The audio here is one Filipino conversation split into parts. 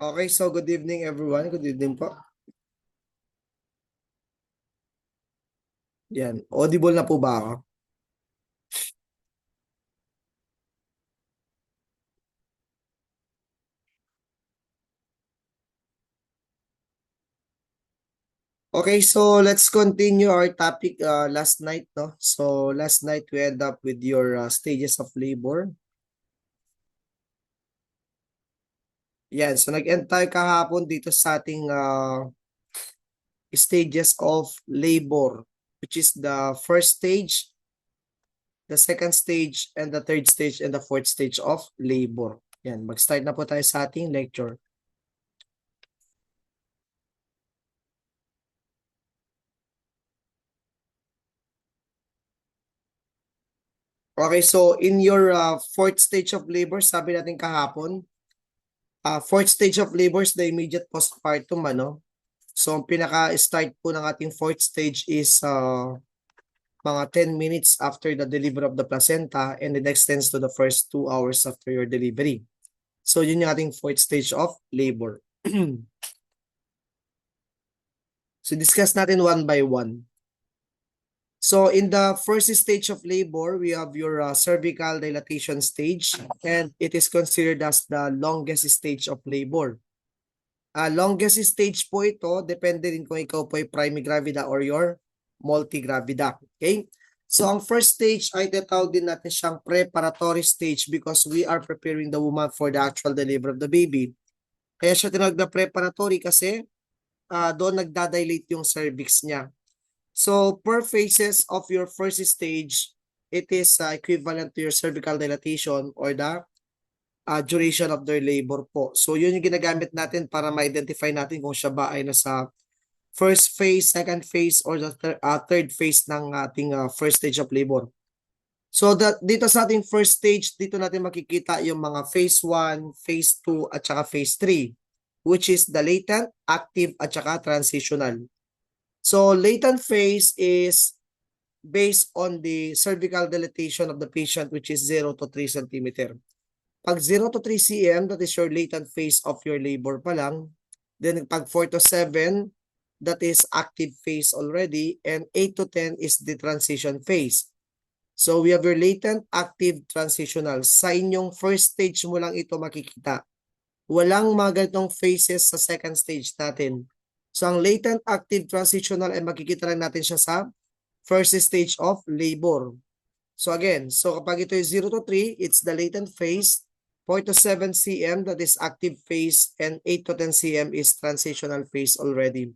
Okay, so good evening everyone. Good evening po. Yan. Audible na po ba ako? Okay, so let's continue our topic last night, no? So last night we end up with your stages of labor. Yan, so nag-end tayo kahapon dito sa ating stages of labor, which is the first stage, the second stage, and the third stage, and the fourth stage of labor. Yan, mag-start na po tayo sa ating lecture. Okay, so in your fourth stage of labor, sabi natin kahapon, fourth stage of labor is the immediate postpartum, ano? So, ang pinaka-start po ng ating fourth stage is mga 10 minutes after the delivery of the placenta and it extends to the first 2 hours after your delivery. So, yun yung ating fourth stage of labor. So, discuss natin one by one. So, in the first stage of labor, we have your cervical dilatation stage and it is considered as the longest stage of labor. Longest stage po ito, depende din kung ikaw po ay primigravida or your multigravida. Okay? So, ang first stage ay tinatawag din natin siyang preparatory stage because we are preparing the woman for the actual delivery of the baby. Kaya siya tinawag na preparatory kasi doon nagdadilate yung cervix niya. So, per phases of your first stage, it is equivalent to your cervical dilatation or the duration of their labor po. So, yun yung ginagamit natin para ma-identify natin kung siya ba ay nasa first phase, second phase, or the third phase ng ating first stage of labor. So, dito sa ating first stage, dito natin makikita yung mga phase 1, phase 2, at saka phase 3, which is the latent, active, at saka transitional. So, latent phase is based on the cervical dilatation of the patient, which is 0 to 3 centimeter. Pag 0 to 3 cm, that is your latent phase of your labor pa lang. Then pag 4 to 7, that is active phase already. And 8 to 10 is the transition phase. So we have your latent, active, transitional. Sa inyong first stage mo lang ito makikita. Walang mga ganitong phases sa second stage natin. So ang latent, active, transitional ay makikita lang natin siya sa first stage of labor. So again, so kapag ito is 0 to 3, it's the latent phase. 4 to 7 cm, that is active phase, and 8 to 10 cm is transitional phase already.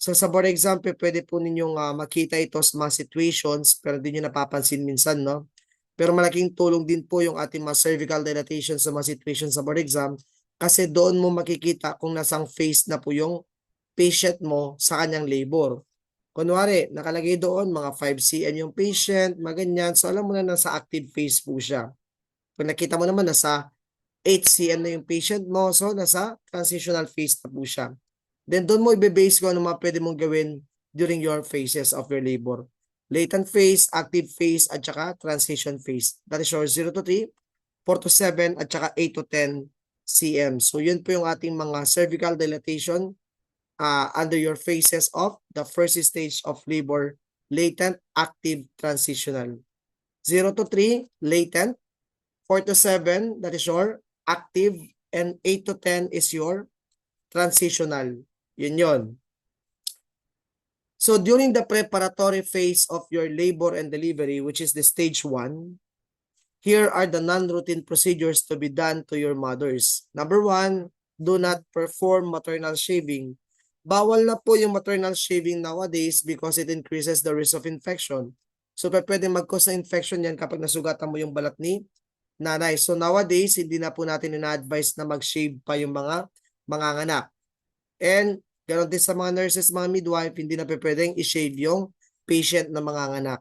So sa board example, pwede po ninyong makita ito sa mga situations, pero hindi nyo napapansin minsan, no? Pero malaking tulong din po yung ating mga cervical dilatation sa mga situations sa board exam, kasi doon mo makikita kung nasang phase na po yung patient mo sa kanyang labor. Kunwari, nakalagay doon mga 5 cm yung patient, maganyan. So alam mo na nasa active phase po siya. Kung nakita mo naman nasa 8 cm na yung patient mo, so nasa transitional phase na po siya. Then doon mo i-base kung ano mga pwede mong gawin during your phases of your labor. Latent phase, active phase, at saka transition phase. That is your 0 to 3, 4 to 7, at saka 8 to 10 cm. So yun po yung ating mga cervical dilatation under your phases of the first stage of labor, latent, active, transitional. 0 to 3, latent. 4 to 7, that is your active. And 8 to 10 is your transitional. Yun. So during the preparatory phase of your labor and delivery, which is the stage 1, here are the non-routine procedures to be done to your mothers. Number 1, do not perform maternal shaving. Bawal na po yung maternal shaving nowadays because it increases the risk of infection. So pwede mag-cause ng infection yan kapag nasugatan mo yung balat ni nanay. So nowadays, hindi na po natin ina-advise na mag-shave pa yung mga manganganak. And ganoon din sa mga nurses, mga midwife, hindi na pwedeng i-shave yung patient na manganganak.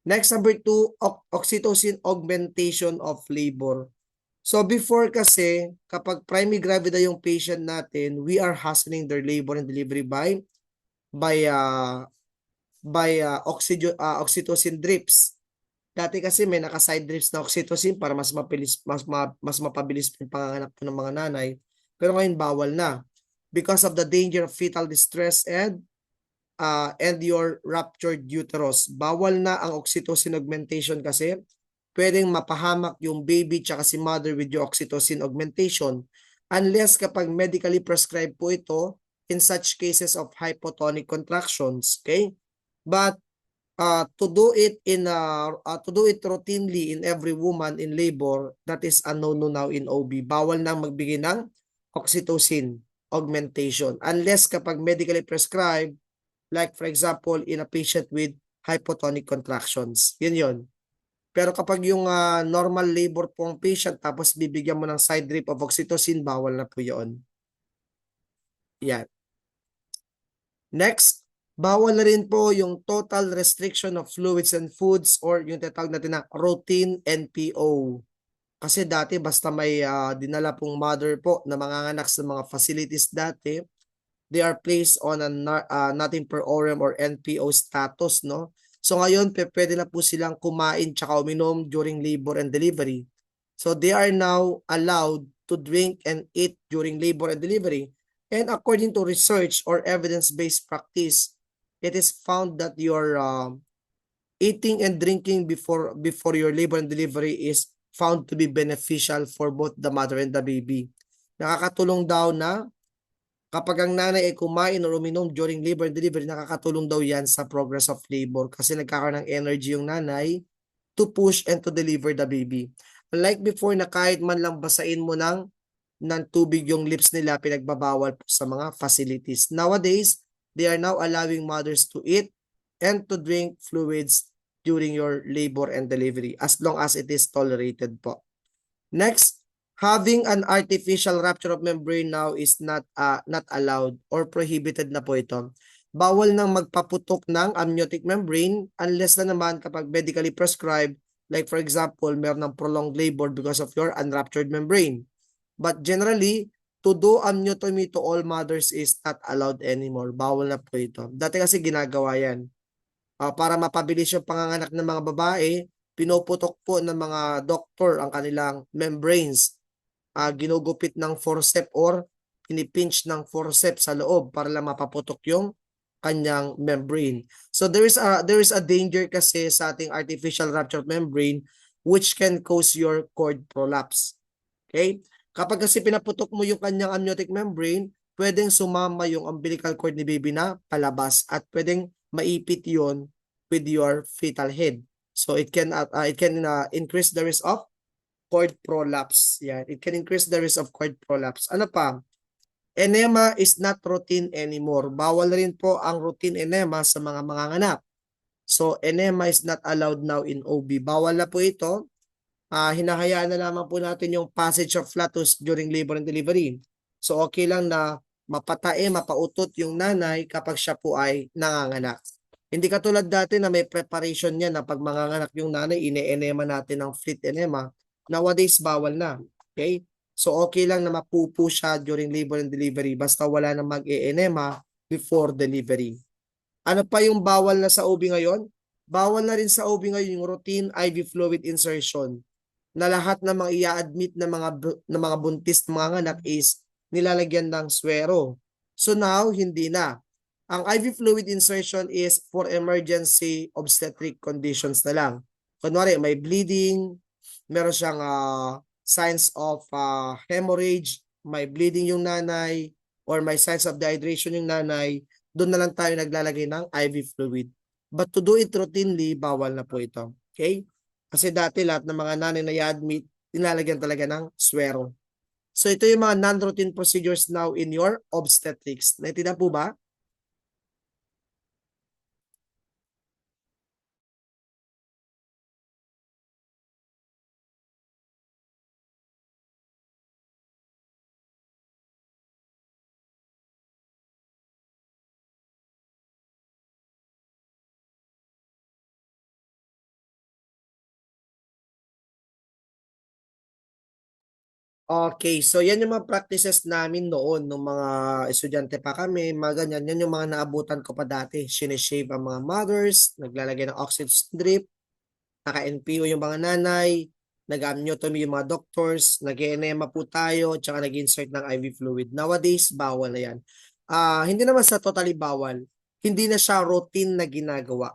Next, number 2, oxytocin augmentation of labor. So before kasi, kapag primigravida yung patient natin, we are hastening their labor and delivery by oxytocin drips. Dati kasi may naka-side drips na oxytocin para mas mapabilis yung panganganak po ng mga nanay. Pero ngayon bawal na because of the danger of fetal distress and your ruptured uterus. Bawal na ang oxytocin augmentation kasi pwedeng mapahamak yung baby tsaka si mother with your oxytocin augmentation unless kapag medically prescribed po ito in such cases of hypotonic contractions. Okay? But to do it routinely in every woman in labor, that is a no-no now in OB. Bawal nang magbigay ng oxytocin augmentation unless kapag medically prescribed, like for example in a patient with hypotonic contractions. Yun. Pero kapag yung normal labor po ang patient tapos bibigyan mo ng side drip of oxytocin, bawal na po yun. Yan. Next, bawal na rin po yung total restriction of fluids and foods or yung tatawag natin na routine NPO. Kasi dati basta may dinala pong mother po na manganganak sa mga facilities dati, they are placed on a nothing per orem or NPO status, no? So ngayon, pwede na po silang kumain tsaka uminom during labor and delivery. So they are now allowed to drink and eat during labor and delivery. And according to research or evidence-based practice, it is found that your eating and drinking before your labor and delivery is found to be beneficial for both the mother and the baby. Nakakatulong daw na kapag ang nanay ay kumain o uminom during labor and delivery, nakakatulong daw yan sa progress of labor kasi nagkakaroon ng energy yung nanay to push and to deliver the baby. Unlike before na kahit man lang basain mo ng tubig yung lips nila, pinagbabawal po sa mga facilities. Nowadays, they are now allowing mothers to eat and to drink fluids during your labor and delivery as long as it is tolerated po. Next, having an artificial rupture of membrane now is not allowed or prohibited na po ito. Bawal nang magpaputok ng amniotic membrane unless na naman kapag medically prescribed, like for example, meron ng prolonged labor because of your unruptured membrane. But generally, to do amniotomy to all mothers is not allowed anymore. Bawal na po ito. Dati kasi ginagawa yan. Para mapabilis yung panganganak ng mga babae, pinuputok po ng mga doktor ang kanilang membranes. Ginugupit ng forceps or pinipinch ng forceps sa loob para lang mapaputok yung kanyang membrane. So there is a danger kasi sa ating artificial rupture membrane which can cause your cord prolapse. Okay? Kapag kasi pinaputok mo yung kanyang amniotic membrane, pwedeng sumama yung umbilical cord ni baby na palabas at pwedeng maipit yon with your fetal head. So it can increase the risk of cord prolapse. Yeah, it can increase the risk of cord prolapse. Ano pa? Enema is not routine anymore. Bawal rin po ang routine enema sa mga manganganak. So enema is not allowed now in OB. Bawal na po ito. Hinahayaan na lamang po natin yung passage of flatus during labor and delivery. So okay lang na mapautot yung nanay kapag siya po ay nanganganak. Hindi katulad dati na may preparation niya na pag manganganak yung nanay, ine-enema natin ng fleet enema. Nowadays, bawal na. Okay? So okay lang na mapupo siya during labor and delivery basta wala na mag-e-enema before delivery. Ano pa yung bawal na sa OB ngayon? Bawal na rin sa OB ngayon yung routine IV fluid insertion na lahat ng mga i-admit na mga buntis na mga anak is nilalagyan ng swero. So now, hindi na. Ang IV fluid insertion is for emergency obstetric conditions na lang. Kunwari, may bleeding, meron siyang signs of hemorrhage, may bleeding yung nanay, or may signs of dehydration yung nanay, doon na lang tayo naglalagay ng IV fluid. But to do it routinely, bawal na po ito. Okay? Kasi dati lahat ng mga nanay na i-admit, nilalagyan talaga ng swero. So ito yung mga non-routine procedures now in your obstetrics. Naintindihan po ba? Okay, so yan yung mga practices namin noon nung mga estudyante pa kami, mga ganyan. Yan yung mga naabutan ko pa dati. Sinishave ang mga mothers, naglalagay ng oxygen drip, naka-NPO yung mga nanay, nag-amniotomy yung mga doctors, nag-enema po tayo, tsaka nag-insert ng IV fluid. Nowadays, bawal na yan. Hindi naman sa totally bawal, hindi na siya routine na ginagawa.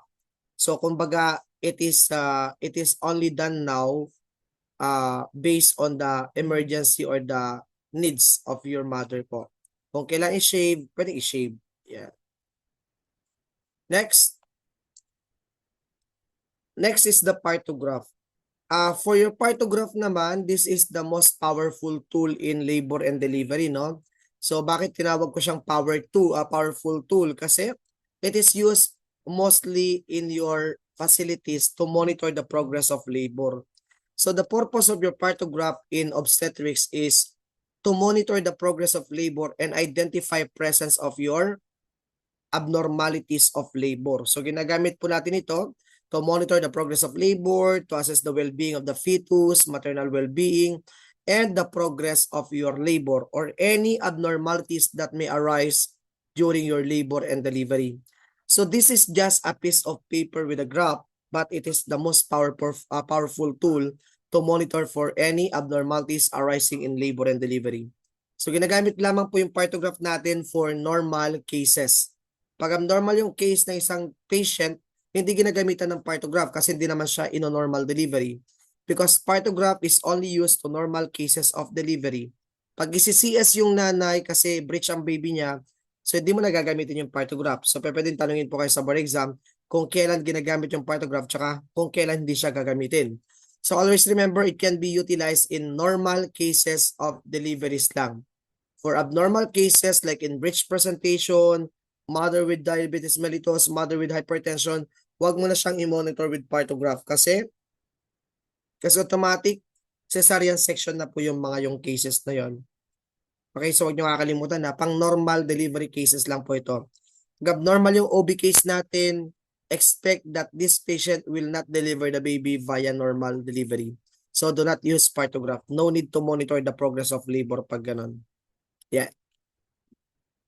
So kumbaga, it is only done now based on the emergency or the needs of your mother po. Kung kailan i-shave, pwede i-shave. Yeah. Next. Next is the partograph. For your partograph naman, this is the most powerful tool in labor and delivery, no? So bakit tinawag ko siyang powerful tool? Kasi it is used mostly in your facilities to monitor the progress of labor. So the purpose of your partograph in obstetrics is to monitor the progress of labor and identify presence of your abnormalities of labor. So ginagamit po natin ito to monitor the progress of labor, to assess the well-being of the fetus, maternal well-being, and the progress of your labor or any abnormalities that may arise during your labor and delivery. So this is just a piece of paper with a graph, but it is the most powerful tool to monitor for any abnormalities arising in labor and delivery. So ginagamit lamang po yung partograph natin for normal cases. Pag abnormal yung case ng isang patient, hindi ginagamitan ng partograph kasi hindi naman siya in a normal delivery. Because partograph is only used to normal cases of delivery. Pag isi-CS yung nanay kasi breech ang baby niya, so hindi mo nagagamitin yung partograph. So pwedeng tanungin po kayo sa board exam kung kailan ginagamit yung partograph tsaka kung kailan hindi siya gagamitin. So always remember, it can be utilized in normal cases of deliveries lang. For abnormal cases like in breech presentation, mother with diabetes mellitus, mother with hypertension, wag mo na siyang i-monitor with partograph kasi automatic cesarean section na po yung mga yung cases na yon. Okay, so wag niyo kakalimutan na pang normal delivery cases lang po ito. Pag abnormal yung OB case natin, expect that this patient will not deliver the baby via normal delivery. So do not use partograph. No need to monitor the progress of labor pag ganun. Yeah.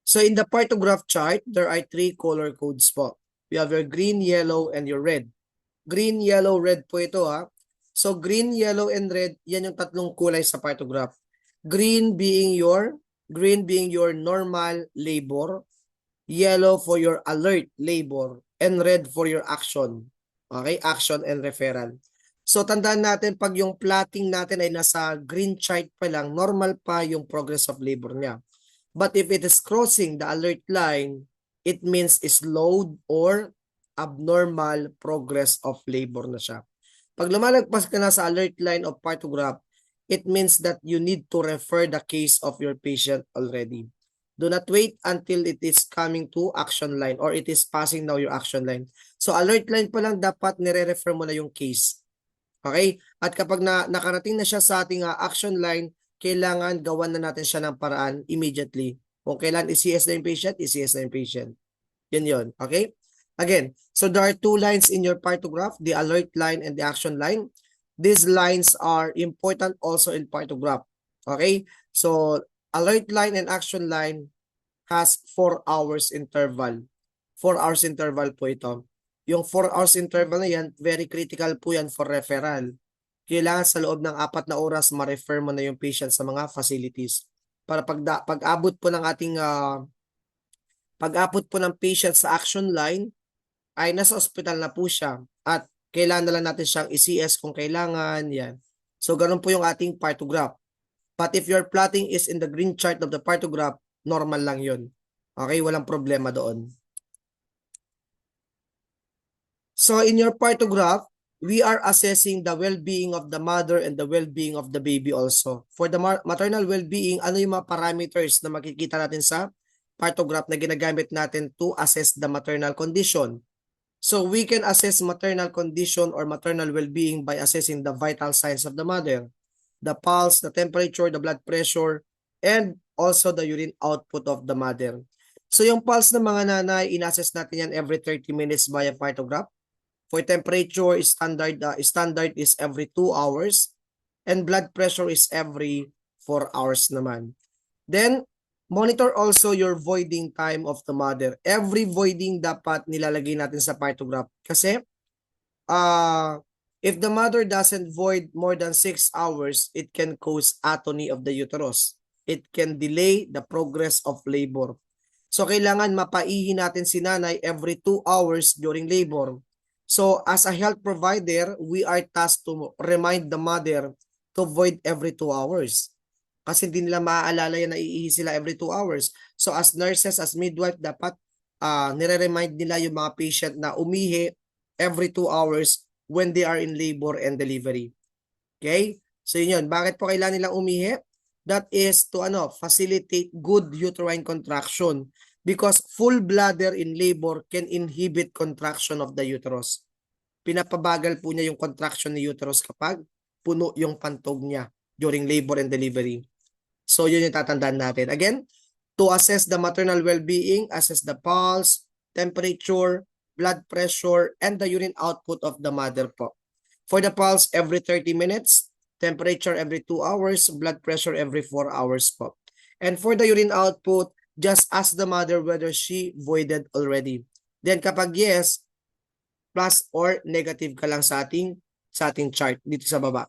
So in the partograph chart, there are 3 color codes po. You have your green, yellow, and your red. Green, yellow, red po ito ha. So green, yellow, and red, yan yung tatlong kulay sa partograph. Green being your normal labor, yellow for your alert labor, and red for your action. Okay, action and referral. So tandaan natin pag yung plotting natin ay nasa green chart pa lang, normal pa yung progress of labor niya. But if it is crossing the alert line, it means slowed or abnormal progress of labor na siya. Pag lumalagpas ka na sa alert line of partograph, it means that you need to refer the case of your patient already. Do not wait until it is coming to action line or it is passing now your action line. So alert line pa lang dapat nire-refer mo na yung case. Okay? At kapag nakarating na siya sa ating action line, kailangan gawan na natin siya ng paraan immediately. Kung kailan i-CS na yung patient, i-CS na yung patient. Yun yun. Okay? Again, so there are 2 lines in your partograph, the alert line and the action line. These lines are important also in partograph. Okay? So, alert line and action line has 4 hours interval. 4 hours interval po ito. Yung 4 hours interval na yan, very critical po yan for referral. Kailangan sa loob ng 4 na oras ma-refer mo na yung patient sa mga facilities. Para pag-abot po ng ating pag-abot po ng patient sa action line ay nasa ospital na po siya at kailangan na lang natin siyang i-CS kung kailangan, yan. So ganun po yung ating partograph. But if your plotting is in the green chart of the partograph, normal lang yun. Okay, walang problema doon. So in your partograph, we are assessing the well-being of the mother and the well-being of the baby also. For the maternal well-being, ano yung mga parameters na makikita natin sa partograph na ginagamit natin to assess the maternal condition? So we can assess maternal condition or maternal well-being by assessing the vital signs of the mother, the pulse, the temperature, the blood pressure, and also the urine output of the mother. So yung pulse ng mga nanay, in-assess natin yan every 30 minutes via partograph. For temperature, standard is every 2 hours. And blood pressure is every 4 hours naman. Then, monitor also your voiding time of the mother. Every voiding dapat nilalagay natin sa partograph. Kasi, If the mother doesn't void more than 6 hours, it can cause atony of the uterus. It can delay the progress of labor. So kailangan mapaihi natin si nanay every 2 hours during labor. So as a health provider, we are tasked to remind the mother to void every 2 hours. Kasi hindi nila maaalala yan na iihi sila every 2 hours. So as nurses, as midwife, dapat nire-remind nila yung mga patient na umihi every 2 hours when they are in labor and delivery. Okay? So yun. Bakit po kailangan nilang umihi? That is to facilitate good uterine contraction because full bladder in labor can inhibit contraction of the uterus. Pinapabagal po niya yung contraction ni uterus kapag puno yung pantog niya during labor and delivery. So yun yung tatandaan natin. Again, to assess the maternal well-being, assess the pulse, temperature, blood pressure, and the urine output of the mother po. For the pulse, every 30 minutes, temperature every 2 hours, blood pressure every 4 hours po. And for the urine output, just ask the mother whether she voided already. Then kapag yes, plus or negative ka lang sa ating chart dito sa baba.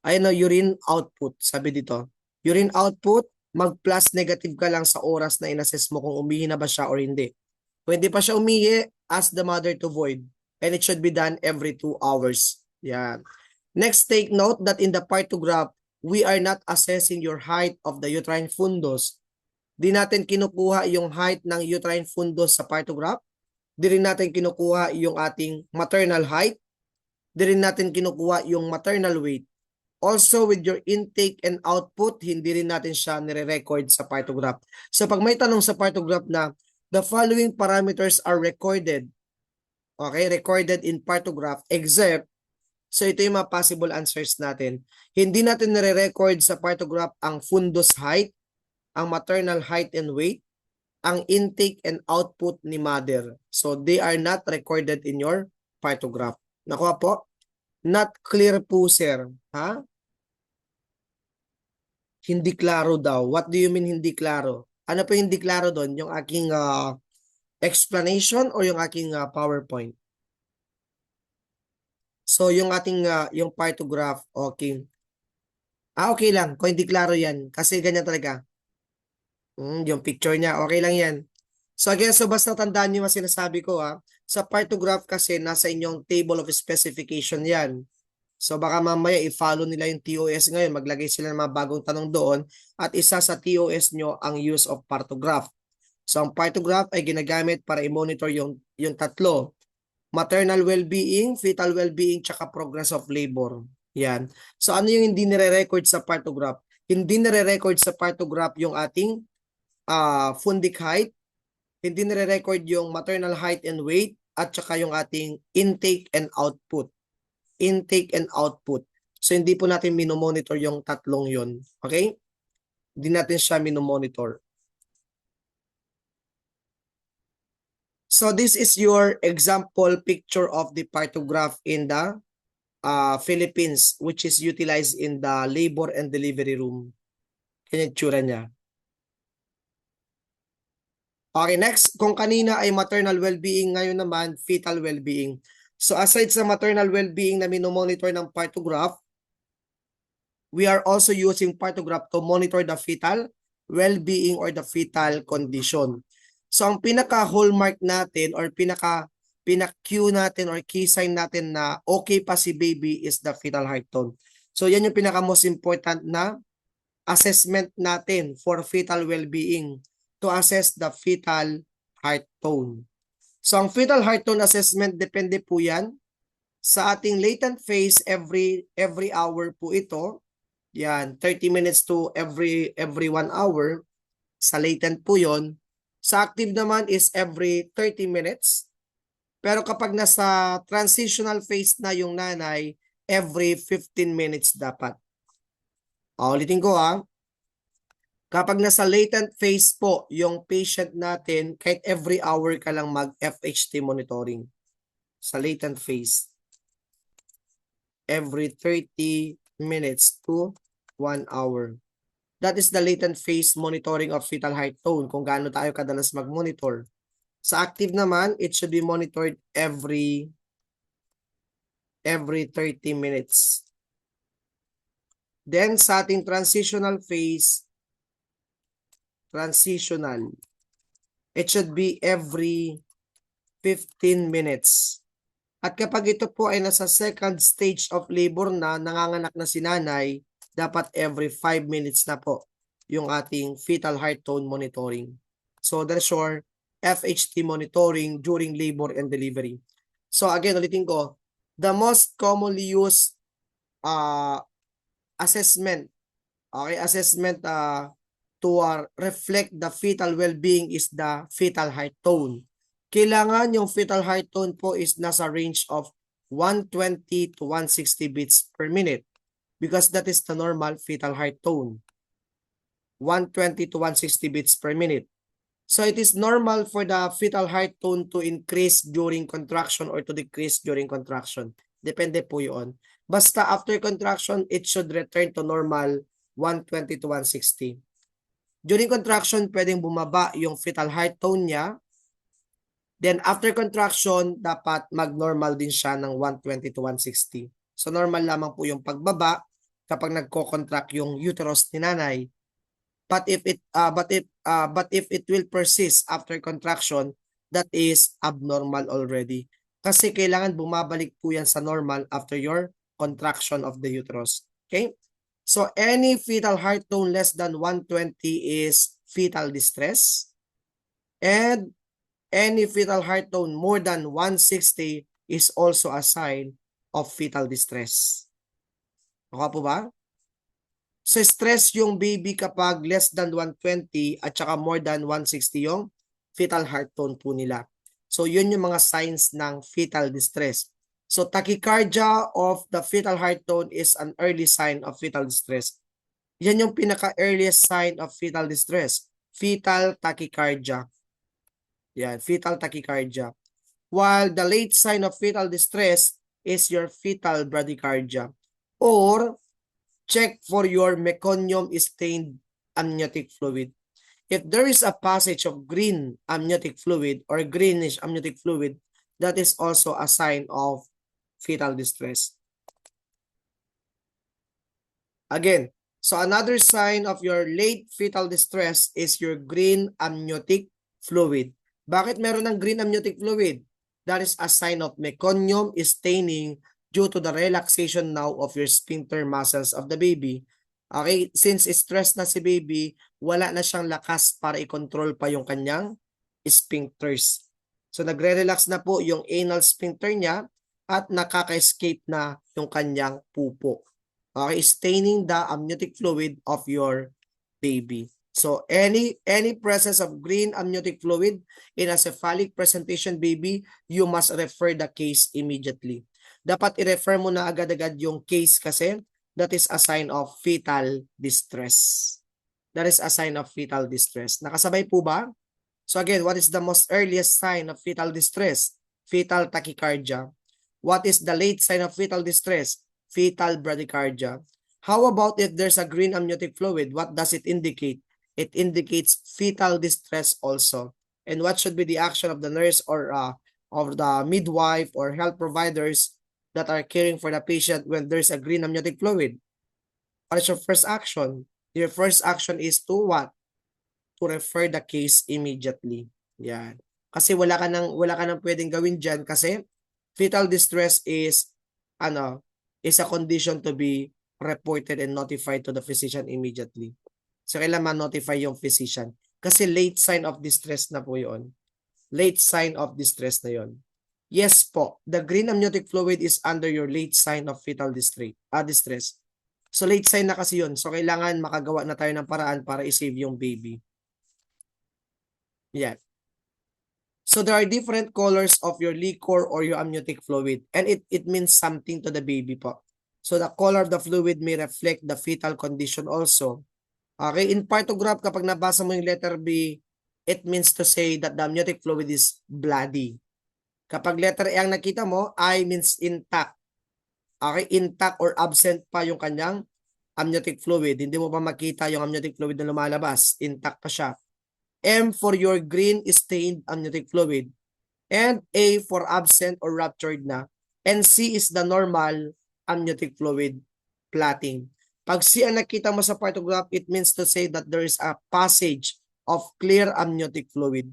Ayun na urine output, sabi dito. Urine output, mag-plus negative ka lang sa oras na inassess mo kung umihi na ba siya or hindi. Kung hindi pa siya umihi, ask the mother to void. And it should be done every 2 hours. Yan. Next, take note that in the partograph, we are not assessing your height of the uterine fundus. Di natin kinukuha yung height ng uterine fundus sa partograph. Di rin natin kinukuha yung ating maternal height. Di rin natin kinukuha yung maternal weight. Also, with your intake and output, hindi rin natin siya nire-record sa partograph. So, pag may tanong sa partograph na, the following parameters are recorded. Okay, recorded in partograph, except, so ito yung mga possible answers natin. Hindi natin nire-record sa partograph ang fundus height, ang maternal height and weight, ang intake and output ni mother. So, they are not recorded in your partograph. Nakuha po? Not clear po, sir. Ha? Hindi klaro daw. What do you mean hindi klaro? Ano po hindi klaro doon? Yung aking explanation or yung aking PowerPoint? So yung ating yung partograph, okay. Okay lang. Kung hindi klaro yan. Kasi ganyan talaga. Yung picture niya, okay lang yan. So again, so basta tandaan niyo yung sinasabi ko ha. Sa partograph kasi nasa inyong table of specification yan. So baka mamaya i-follow nila yung TOS ngayon, maglagay sila ng mga bagong tanong doon at isa sa TOS nyo ang use of partograph. So ang partograph ay ginagamit para i-monitor yung tatlo. Maternal well-being, fetal well-being, tsaka progress of labor. Yan. So ano yung hindi nire-record sa partograph? Hindi nire-record sa partograph yung ating fundic height, hindi nire-record yung maternal height and weight, at tsaka yung ating intake and output. Intake and output. So, hindi po natin minomonitor yung tatlong yon. Okay? Hindi natin siya minomonitor. So, this is your example picture of the partograph in the Philippines, which is utilized in the labor and delivery room. Yan yung tsura niya. Okay, next. Kung kanina ay maternal well-being, ngayon naman, fetal well-being. So aside sa maternal well-being na minomonitor ng partograph, we are also using partograph to monitor the fetal well-being or the fetal condition. So ang pinaka-hallmark natin or pinaka-cue natin or key sign natin na okay pa si baby is the fetal heart tone. So yan yung pinaka-most important na assessment natin for fetal well-being to assess the fetal heart tone. So ang fetal heart tone assessment, depende po yan sa ating latent phase every hour po ito. Yan, 30 minutes to every 1 hour. Sa latent po yon. Sa active naman is every 30 minutes. Pero kapag nasa transitional phase na yung nanay, every 15 minutes dapat. Ulitin ko ha. Kapag nasa latent phase po yung patient natin, kahit every hour ka lang mag-FHT monitoring. Sa latent phase. Every 30 minutes to 1 hour. That is the latent phase monitoring of fetal heart tone, kung gaano tayo kadalas mag-monitor. Sa active naman, it should be monitored every every 30 minutes. Then sa ating transitional phase, it should be every 15 minutes. At kapag ito po ay nasa second stage of labor na, nanganganak na si nanay, dapat every 5 minutes na po yung ating fetal heart tone monitoring. So that's your FHT monitoring during labor and delivery. So again, ulitin ko, the most commonly used assessment, to reflect the fetal well-being is the fetal heart tone. Kailangan yung fetal heart tone po is nasa range of 120 to 160 beats per minute because that is the normal fetal heart tone. 120 to 160 beats per minute. So it is normal for the fetal heart tone to increase during contraction or to decrease during contraction. Depende po yun. Basta after contraction, it should return to normal 120 to 160. During contraction, pwedeng bumaba yung fetal heart tone niya. Then after contraction, dapat mag-normal din siya ng 120 to 160. So normal lamang po yung pagbaba kapag nagko-contract yung uterus ni nanay. But if it will persist after contraction, that is abnormal already. Kasi kailangan bumabalik po yan sa normal after your contraction of the uterus. Okay? So any fetal heart tone less than 120 is fetal distress. And any fetal heart tone more than 160 is also a sign of fetal distress. Okay po ba? So stress yung baby kapag less than 120 at saka more than 160 yung fetal heart tone po nila. So yun yung mga signs ng fetal distress. So tachycardia of the fetal heart tone is an early sign of fetal distress. Yan yung pinaka-earliest sign of fetal distress. Fetal tachycardia. Yan, fetal tachycardia. While the late sign of fetal distress is your fetal bradycardia. Or check for your meconium stained amniotic fluid. If there is a passage of green amniotic fluid or greenish amniotic fluid, that is also a sign of fetal distress. Again, so another sign of your late fetal distress is your green amniotic fluid. Bakit meron ng green amniotic fluid? That is a sign of meconium staining due to the relaxation now of your sphincter muscles of the baby. Okay, since stress na si baby, wala na siyang lakas para i-control pa yung kanyang sphincters. So nagre-relax na po yung anal sphincter niya at nakaka-escape na yung kanyang pupo. Okay, staining the amniotic fluid of your baby. So any presence of green amniotic fluid in a cephalic presentation baby, you must refer the case immediately. Dapat i-refer mo na agad-agad yung case kasi that is a sign of fetal distress. That is a sign of fetal distress. Nakasabay po ba? So again, what is the most earliest sign of fetal distress? Fetal tachycardia. What is the late sign of fetal distress? Fetal bradycardia. How about if there's a green amniotic fluid? What does it indicate? It indicates fetal distress also. And what should be the action of the nurse or of the midwife or health providers that are caring for the patient when there's a green amniotic fluid? What is your first action? Your first action is to what? To refer the case immediately. Yan. Kasi wala ka nang pwedeng gawin diyan kasi fetal distress is a condition to be reported and notified to the physician immediately. So kailangan ma-notify yung physician kasi late sign of distress na po 'yon. Late sign of distress na 'yon. Yes po, the green amniotic fluid is under your late sign of fetal distress. So late sign na kasi 'yon. So kailangan makagawa na tayo ng paraan para i-save yung baby. Yan. So there are different colors of your liquor or your amniotic fluid and it means something to the baby po. So the color of the fluid may reflect the fetal condition also. Okay, in partograph kapag nabasa mo yung letter B, it means to say that the amniotic fluid is bloody. Kapag letter E ang nakita mo, I means intact. Okay, intact or absent pa yung kanyang amniotic fluid. Hindi mo pa makita yung amniotic fluid na lumalabas. Intact pa siya. M for your green stained amniotic fluid. And A for absent or ruptured na. And C is the normal amniotic fluid plotting. Pag C ang nakita mo sa partograph, it means to say that there is a passage of clear amniotic fluid.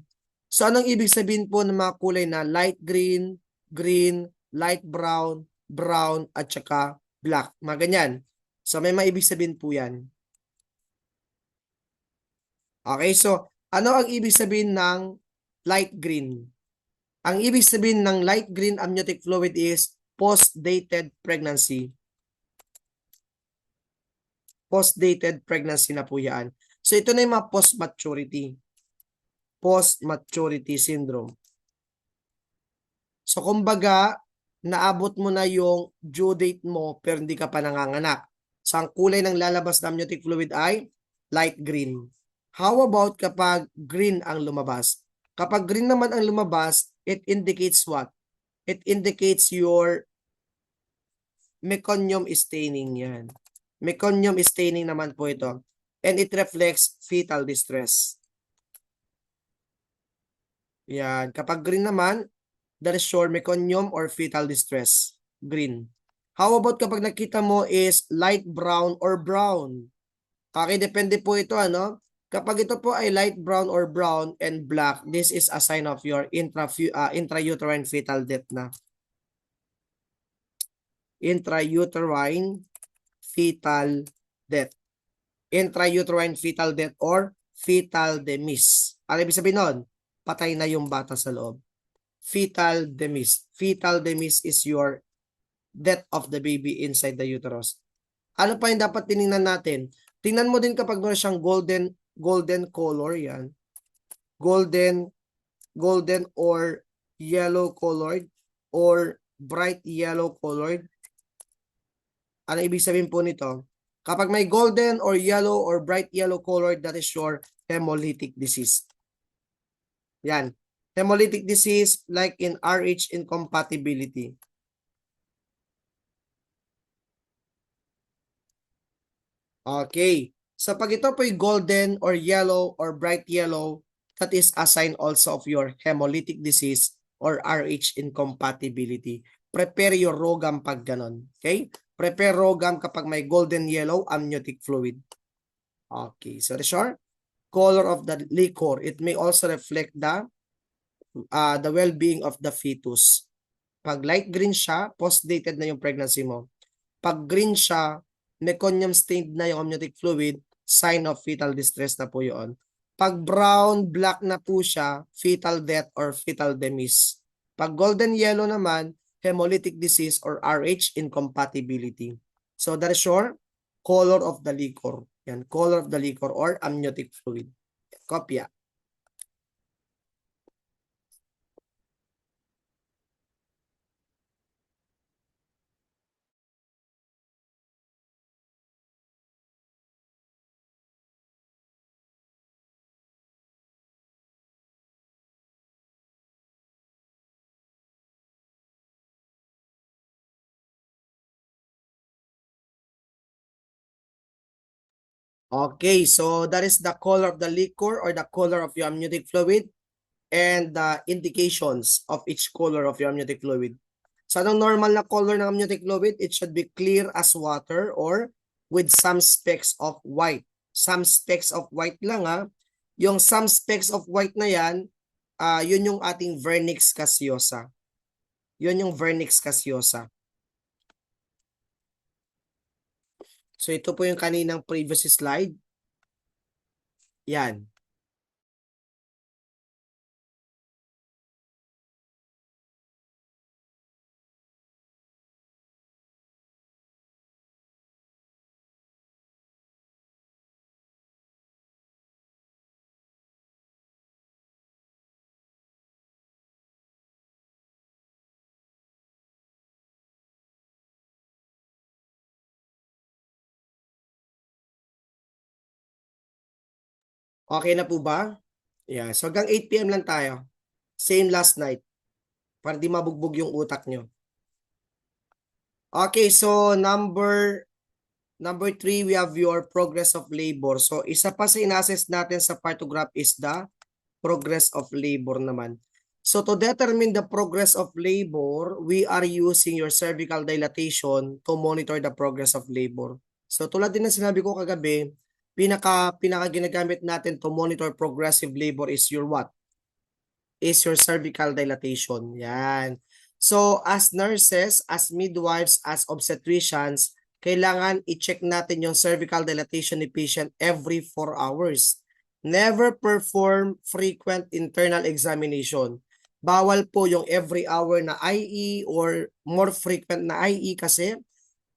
So anong ibig sabihin po ng mga kulay na light green, green, light brown, brown, at saka black? Mga ganyan. So may maibig sabihin po yan. Okay, so ano ang ibig sabihin ng light green? Ang ibig sabihin ng light green amniotic fluid is post-dated pregnancy. Post-dated pregnancy na po yan. So ito na yung mga post-maturity. Post-maturity syndrome. So kumbaga, naabot mo na yung due date mo pero hindi ka pa nanganganak. So ang kulay ng lalabas na amniotic fluid ay light green. How about kapag green ang lumabas? Kapag green naman ang lumabas, it indicates what? It indicates your meconium staining yan. Meconium staining naman po ito. And it reflects fetal distress. Yan. Kapag green naman, that is your meconium or fetal distress. Green. How about kapag nakita mo is light brown or brown? Okay, depende po ito, ano? Kapag ito po ay light brown or brown and black, this is a sign of your intrauterine fetal death na. Intrauterine fetal death. Intrauterine fetal death or fetal demise. Ano ibig sabihin nun? Patay na yung bata sa loob. Fetal demise. Fetal demise is your death of the baby inside the uterus. Ano pa yung dapat tinignan natin? Tingnan mo din kapag meron siyang golden color, yan. Golden or yellow colored or bright yellow colored. Ano ibig sabihin po nito? Kapag may golden or yellow or bright yellow colored, that is your hemolytic disease. Yan. Hemolytic disease like in RH incompatibility. Okay. So pag ito po ay golden or yellow or bright yellow, that is a sign also of your hemolytic disease or RH incompatibility. Prepare your ROGAM pag ganon. Okay? Prepare ROGAM kapag may golden yellow amniotic fluid. Okay. So the short color of the liquor, it may also reflect the well-being of the fetus. Pag light green siya, post-dated na yung pregnancy mo. Pag green siya, meconium stained na yung amniotic fluid, sign of fetal distress na po yun. Pag brown, black na po siya, fetal death or fetal demise. Pag golden yellow naman, hemolytic disease or RH incompatibility. So that is your color of the liquor. Yan, color of the liquor or amniotic fluid. Kopya. Okay, so that is the color of the liquor or the color of your amniotic fluid and the indications of each color of your amniotic fluid. So anong normal na color ng amniotic fluid? It should be clear as water or with some specks of white. Some specks of white lang ha. Yung some specks of white na yan, yun yung ating vernix caseosa. Yun yung vernix caseosa. So ito po yung kaninang previous slide. Yan. Okay na po ba? Yeah. So hanggang 8 PM lang tayo. Same last night. Para di mabugbog yung utak nyo. Okay, so number 3, we have your progress of labor. So isa pa sa inassess natin sa partograph is the progress of labor naman. So to determine the progress of labor, we are using your cervical dilatation to monitor the progress of labor. So tulad din ng sinabi ko kagabi, pinaka ginagamit natin to monitor progressive labor is your what? Is your cervical dilatation. Yan. So as nurses, as midwives, as obstetricians, kailangan i-check natin yung cervical dilatation ni patient every 4 hours. Never perform frequent internal examination. Bawal po yung every hour na IE or more frequent na IE kasi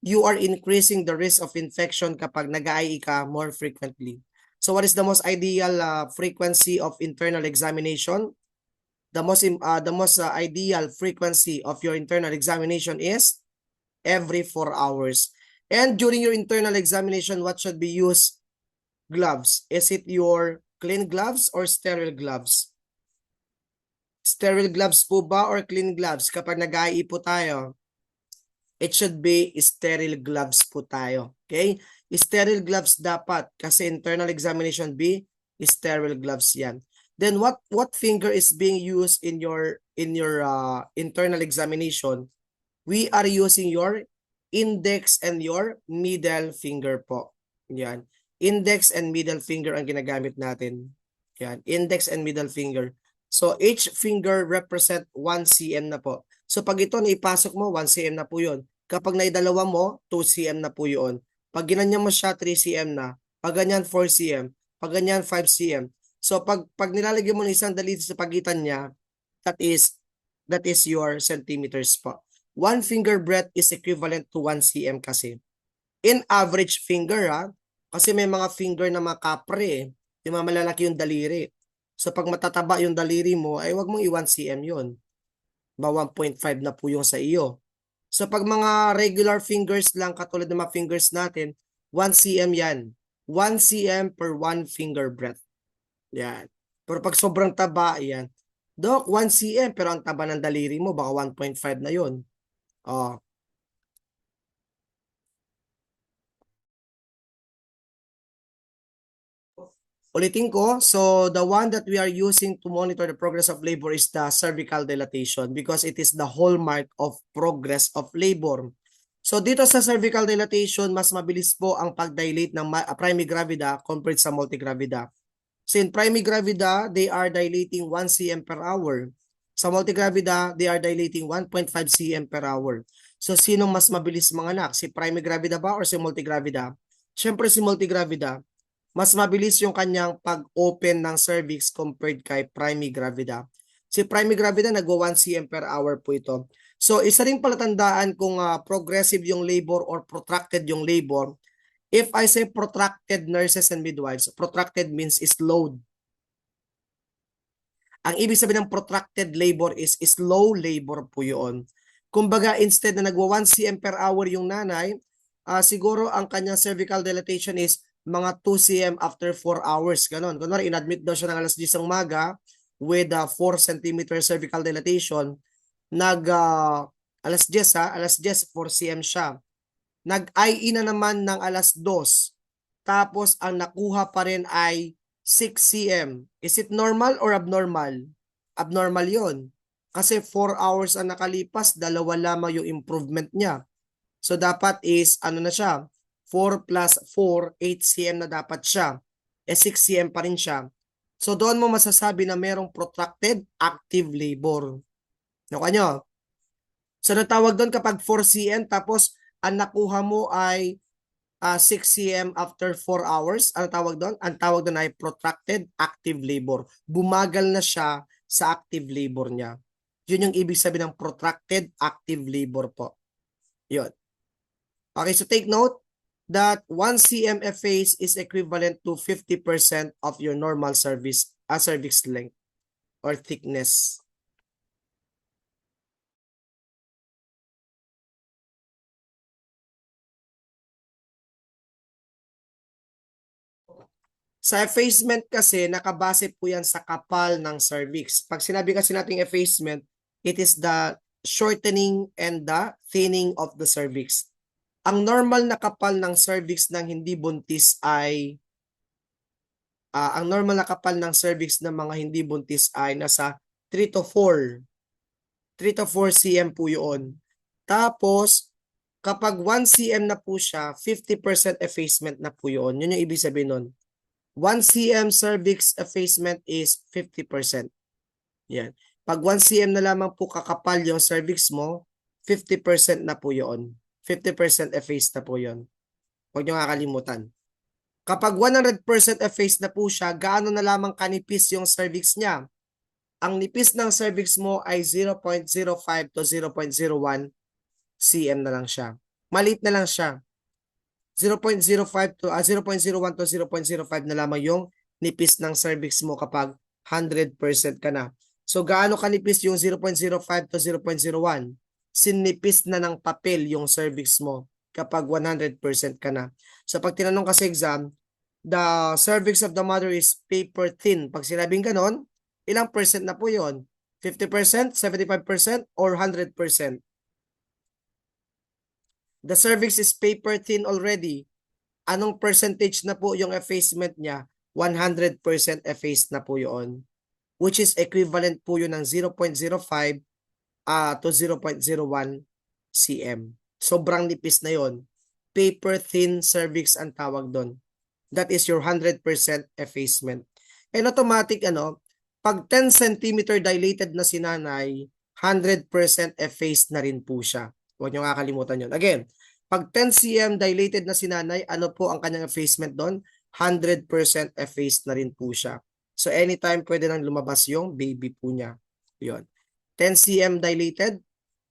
you are increasing the risk of infection kapag nag-IE ka more frequently. So what is the most ideal frequency of internal examination? The most ideal frequency of your internal examination is every 4 hours. And during your internal examination, what should be used? Gloves. Is it your clean gloves or sterile gloves? Sterile gloves po ba or clean gloves? Kapag nag-ai po tayo, it should be sterile gloves po tayo. Okay? Sterile gloves dapat kasi internal examination be sterile gloves yan. Then what finger is being used in your internal examination? We are using your index and your middle finger po. Yan. Index and middle finger ang ginagamit natin. Yan. Index and middle finger. So each finger represent 1 cm na po. So pag ito naipasok mo, 1 cm na po yun. Kapag naidalawa mo, 2 cm na po yun. Pag ginanyan mo siya, 3 cm na. Pag ganyan, 4 cm. Pag ganyan, 5 cm. So pag nilalagyan mo ng isang daliri sa pagitan niya, that is your centimeters po. 1 finger breadth is equivalent to 1 cm kasi. In average finger kasi may mga finger na makapre, yung mga malalaki yung daliri. So pag matataba yung daliri mo, ay wag mong i-1 cm yun. Ba 1.5 na po yung sa iyo. So pag mga regular fingers lang, katulad ng mga fingers natin, 1 cm yan. 1 cm per 1 finger breadth. Yan. Pero pag sobrang taba, yan. Dok, 1 cm, pero ang taba ng daliri mo, baka 1.5 na yun. Oh. Ulitin ko, so the one that we are using to monitor the progress of labor is the cervical dilatation because it is the hallmark of progress of labor. So dito sa cervical dilatation, mas mabilis po ang pag-dilate ng primigravida compared sa multigravida. So in primigravida, they are dilating 1 cm per hour. Sa multigravida, they are dilating 1.5 cm per hour. So sinong mas mabilis manganak? Si primigravida ba or si multigravida? Siyempre si multigravida. Mas mabilis yung kanyang pag-open ng cervix compared kay primigravida. Si primigravida nagwa 1 cm per hour po ito. So isa ring palatandaan kung progressive yung labor or protracted yung labor. If I say protracted nurses and midwives, protracted means slowed. Ang ibig sabihin ng protracted labor is slow labor po yun. Kumbaga, instead na nagwa 1 cm per hour yung nanay, siguro ang kanyang cervical dilatation is mga 2 cm after 4 hours. Ganon. Kunwari, inadmit daw siya ng alas 10 ng umaga with 4 cm cervical dilatation. Alas 10 4 cm siya. Nag-IE na naman ng alas 2. Tapos ang nakuha pa rin ay 6 cm. Is it normal or abnormal? Abnormal yon. Kasi 4 hours ang nakalipas, dalawa lamang yung improvement niya. So dapat is, ano na siya? 4 plus 4, 8 cm na dapat siya. 6 cm pa rin siya. So doon mo masasabi na merong protracted active labor. Nakuha nyo? So natawag doon kapag 4 cm tapos ang nakuha mo ay 6 cm after 4 hours. Ano tawag doon? Ang tawag doon ay protracted active labor. Bumagal na siya sa active labor niya. Yun yung ibig sabihin ng protracted active labor po. Yun. Okay, so take note that 1 cm FAs is equivalent to 50% of your normal cervix length or thickness. Sa effacement kasi, nakabase po yan sa kapal ng cervix. Pag sinabi kasi nating effacement, it is the shortening and the thinning of the cervix. Ang normal na kapal ng cervix ng hindi buntis ay ang normal na kapal ng cervix ng mga hindi buntis ay nasa 3 to 4. 3 to 4 cm po yun. Tapos, kapag 1 cm na po siya, 50% effacement na po yun. Yun yung ibig sabihin nun. 1 cm cervix effacement is 50%. Yan. Pag 1 cm na lamang po kakapal yung cervix mo, 50% na po yun. 50% effaced na po yun. Huwag nyo kakalimutan. Kapag 100% effaced na po siya, gaano na lamang kanipis yung cervix niya? Ang nipis ng cervix mo ay 0.05 to 0.01 cm na lang siya. Maliit na lang siya. 0.05 to 0.01 to 0.05 na lamang yung nipis ng cervix mo kapag 100% ka na. So gaano kanipis yung 0.05 to 0.01? Sinipis na ng papel yung cervix mo kapag 100% ka na. So pag tinanong ka sa exam, the cervix of the mother is paper thin. Pag sinabing ganon, ilang percent na po yun? 50%, 75%, or 100%? The cervix is paper thin already. Anong percentage na po yung effacement niya? 100% effaced na po yun. Which is equivalent po yun ng 0.05 to 0.01 cm. Sobrang nipis na yun. Paper thin cervix ang tawag doon. That is your 100% effacement. And automatic, pag 10 cm dilated na si nanay, 100% effaced na rin po siya. Huwag nyo kakalimutan yun. Again, pag 10 cm dilated na si nanay, ano po ang kanyang effacement doon? 100% effaced na rin po siya. So anytime pwede nang lumabas yung baby po niya. Yun. 10 cm dilated,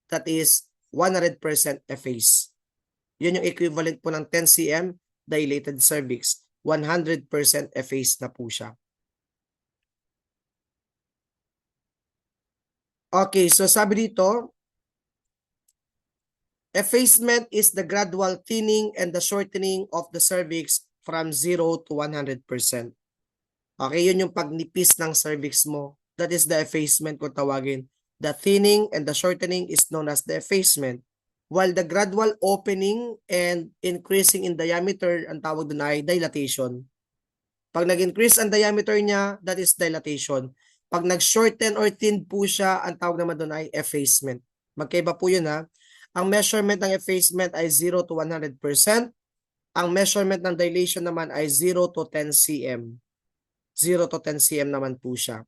that is 100% effaced. Yun yung equivalent po ng 10 cm dilated cervix. 100% effaced na po siya. Okay, so sabi dito, effacement is the gradual thinning and the shortening of the cervix from 0 to 100%. Okay, yun yung pagnipis ng cervix mo. That is the effacement kung tawagin. The thinning and the shortening is known as the effacement. While the gradual opening and increasing in diameter, ang tawag doon ay dilatation. Pag nag-increase ang diameter niya, that is dilatation. Pag nag-shorten or thin po siya, ang tawag naman doon ay effacement. Magkaiba po yun ha. Ang measurement ng effacement ay 0 to 100%. Ang measurement ng dilation naman ay 0 to 10 cm. 0 to 10 cm naman po siya.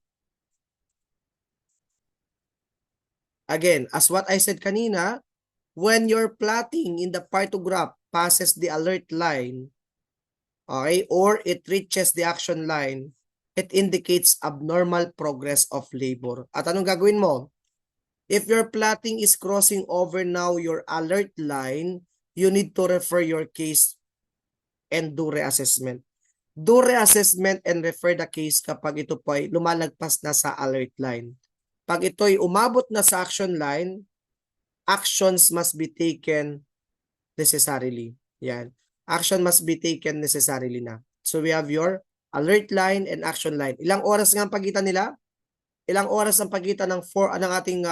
Again, as what I said kanina, when your plotting in the partograph passes the alert line, okay, or it reaches the action line, it indicates abnormal progress of labor. At anong gagawin mo? If your plotting is crossing over now your alert line, you need to refer your case and do reassessment. Do reassessment and refer the case kapag ito po ay lumalagpas na sa alert line. Pag ito ay umabot na sa action line, actions must be taken necessarily. Yan. Action must be taken necessarily na. So we have your alert line and action line. Ilang oras nga ang pagitan nila? Ilang oras ang pagitan ng ating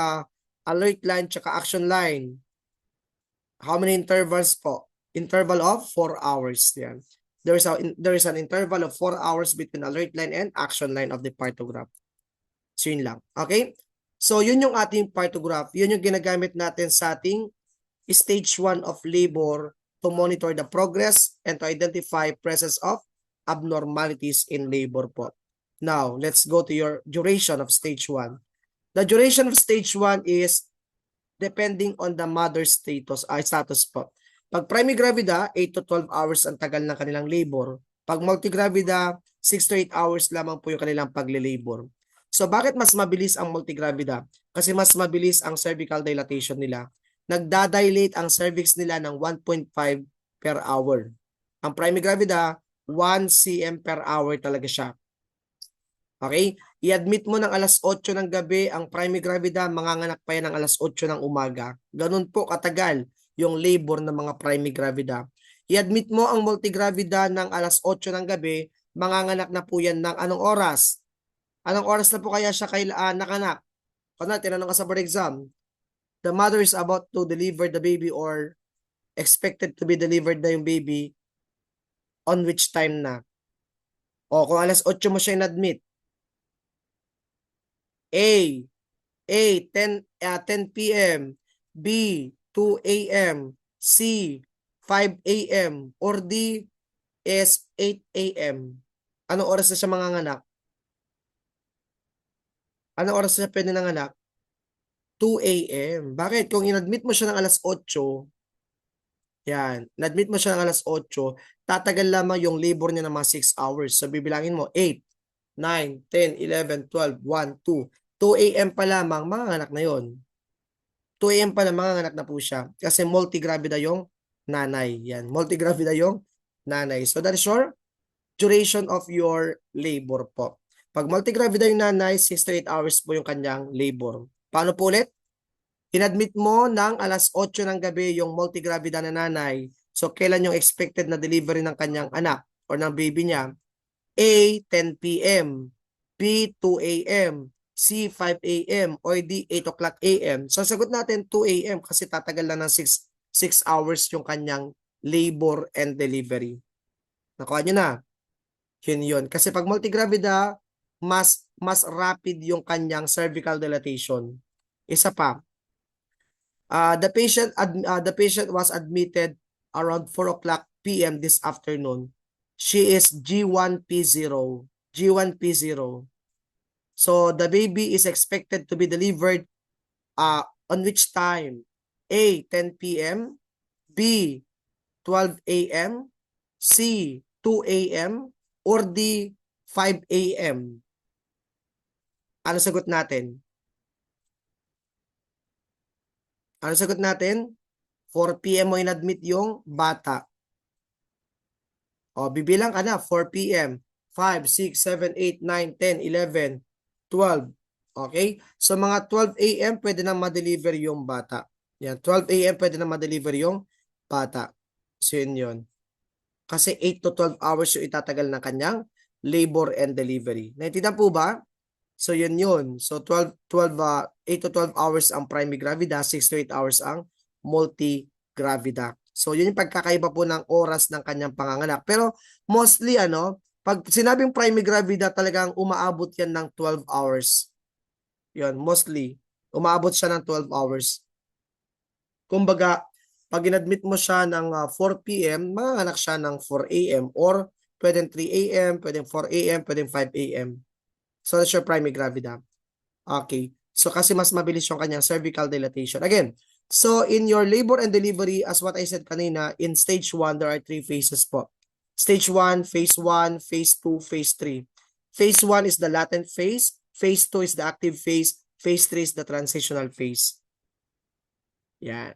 alert line tsaka action line? How many intervals po? Interval of 4 hours. Yan. There is an interval of 4 hours between alert line and action line of the partograph. So yun lang. Okay? So yun yung ating partograph. Yun yung ginagamit natin sa ating stage 1 of labor to monitor the progress and to identify presence of abnormalities in labor po. Now, let's go to your duration of stage 1. The duration of stage 1 is depending on the mother's status po. Pag primigravida, 8 to 12 hours ang tagal ng kanilang labor. Pag multigravida, 6 to 8 hours lamang po yung kanilang pagle-labor. So bakit mas mabilis ang multigravida? Kasi mas mabilis ang cervical dilatation nila. Nagdadilate ang cervix nila ng 1.5 per hour. Ang primigravida, 1 cm per hour talaga siya. Okay? I-admit mo ng alas 8 ng gabi ang primigravida, manganganak pa yan ng alas 8 ng umaga. Ganun po katagal yung labor ng mga primigravida. I-admit mo ang multigravida ng alas 8 ng gabi, manganganak na po yan ng anong oras? Anong oras na po kaya siya nakanak? Kung na, tinanong ka sa board exam, the mother is about to deliver the baby or expected to be delivered na yung baby, on which time na? O kung alas 8 mo siya in-admit, A, A, 10 p.m., B, 2 a.m., C, 5 a.m., or D is 8 a.m. Anong oras na siya manganganak? Anong oras na siya pwede nanganak? 2 a.m. Bakit? Kung inadmit mo siya ng alas 8, yan, inadmit mo siya ng alas 8, tatagal lamang yung labor niya ng mga 6 hours. So bibilangin mo 8, 9, 10, 11, 12, 1, 2. 2 a.m. pa lamang, manganganak na yon. 2 a.m. pa lang manganganak na po siya kasi multigravida yung nanay. Yan, multigravida yung nanay. So that is your duration of your labor po. Pag multigravida yung nanay, 6 to 8 hours po yung kanyang labor. Paano po ulit? Inadmit mo ng alas 8 ng gabi yung multigravida na nanay. So, kailan yung expected na delivery ng kanyang anak or ng baby niya? A, 10 p.m., B, 2 a.m., C, 5 a.m., or D, 8 o'clock a.m. So, sagot natin 2 a.m. kasi tatagal lang ng 6 hours yung kanyang labor and delivery. Nakuha nyo na? Yun. Kasi pag multigravida, mas rapid yung kanyang cervical dilatation. Isa pa, the patient was admitted around 4 o'clock p.m. this afternoon. She is G1P0. G1P0. So the baby is expected to be delivered on which time? A, 10 p.m., B, 12 a.m., C, 2 a.m., or D, 5 a.m. Ano sagot natin? Ano sagot natin? 4 p.m. mo inadmit yung bata. O, bibilang ka na, 4 p.m., 5, 6, 7, 8, 9, 10, 11, 12. Okay? So, mga 12 a.m. pwede na ma-deliver yung bata. Yan, 12 a.m. pwede na ma-deliver yung bata. So, yun. Kasi 8 to 12 hours yung itatagal ng kanyang labor and delivery. Naintindihan po ba? So, yun. So, 8 to 12 hours ang primary gravida, 6 to 8 hours ang multigravida. So, yun yung pagkakaiba po ng oras ng kanyang panganganak. Pero, mostly, pag sinabing primary gravida, talagang umaabot yan ng 12 hours. Yun, mostly. Umaabot siya ng 12 hours. Kumbaga, pag inadmit mo siya ng 4 p.m., manganganak siya ng 4 a.m. or pwedeng 3 a.m., pwedeng 4 a.m., pwedeng 5 a.m. So, that's your primary gravida. Okay. So, kasi mas mabilis yung kanyang cervical dilatation. Again, so in your labor and delivery, as what I said kanina, in stage 1, there are 3 phases po. Stage 1, phase 1, phase 2, phase 3. Phase 1 is the latent phase. Phase 2 is the active phase. Phase 3 is the transitional phase. Yan.